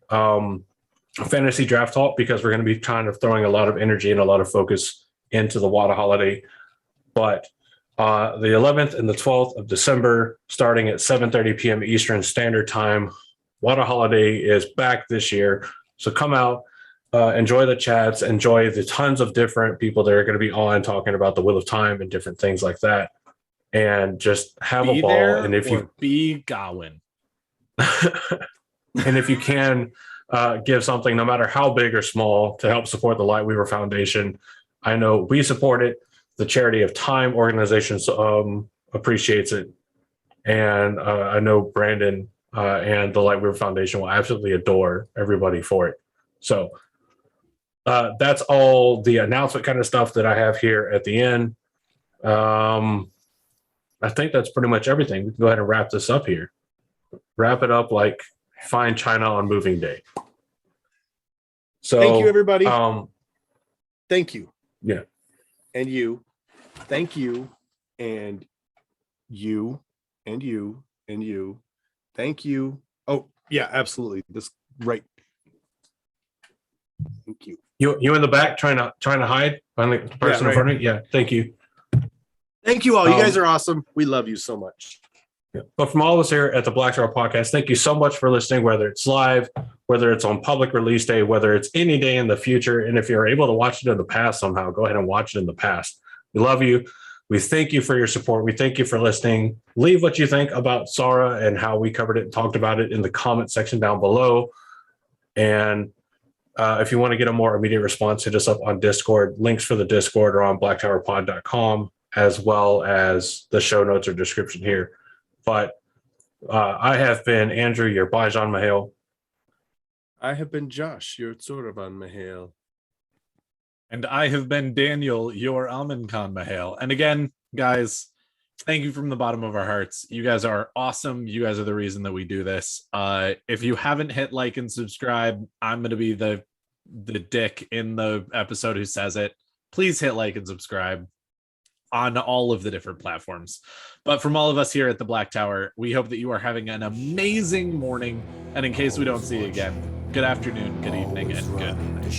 fantasy draft talk, because we're going to be kind of throwing a lot of energy and a lot of focus into the Wada Holiday. But the 11th and the 12th of December, starting at 7:30 p.m. Eastern Standard Time, Wada Holiday is back this year. So come out, enjoy the chats, enjoy the tons of different people that are going to be on talking about the Wheel of Time and different things like that, and just have a ball. And if you be Gawain, and if you can give something, no matter how big or small, to help support the Lightweaver Foundation, I know we support it. The Charity of Time organization appreciates it, and I know Brandon and the Lightweaver Foundation will absolutely adore everybody for it. So that's all the announcement kind of stuff that I have here at the end. I think that's pretty much everything. We can go ahead and wrap this up here. Wrap it up like fine china on moving day. So thank you, everybody. Thank you. Yeah. And you. Thank you. And you. And you. And you. Thank you. Oh, yeah, absolutely. This right. Thank you. You in the back trying to hide on the person in front of you? Yeah, thank you. Thank you all. You guys are awesome. We love you so much. Yeah. But from all of us here at the Black Shara Podcast, thank you so much for listening, whether it's live, whether it's on public release day, whether it's any day in the future. And if you're able to watch it in the past somehow, go ahead and watch it in the past. We love you. We thank you for your support. We thank you for listening. Leave what you think about Shara and how we covered it and talked about it in the comment section down below. And if you want to get a more immediate response, hit us up on Discord. Links for the Discord are on blacktowerpod.com, as well as the show notes or description here. But I have been Andrew, your Bajan Mahale. I have been Josh, your Tsoravan Mahale. And I have been Daniel, your Amin Khan Mahale. And again, guys, thank you from the bottom of our hearts. You guys are awesome. You guys are the reason that we do this. If you haven't hit like and subscribe, I'm going to be the dick in the episode who says it. Please hit like and subscribe on all of the different platforms. But from all of us here at the Black Tower, we hope that you are having an amazing morning. And in case we don't see you again, good afternoon, good evening, and good night.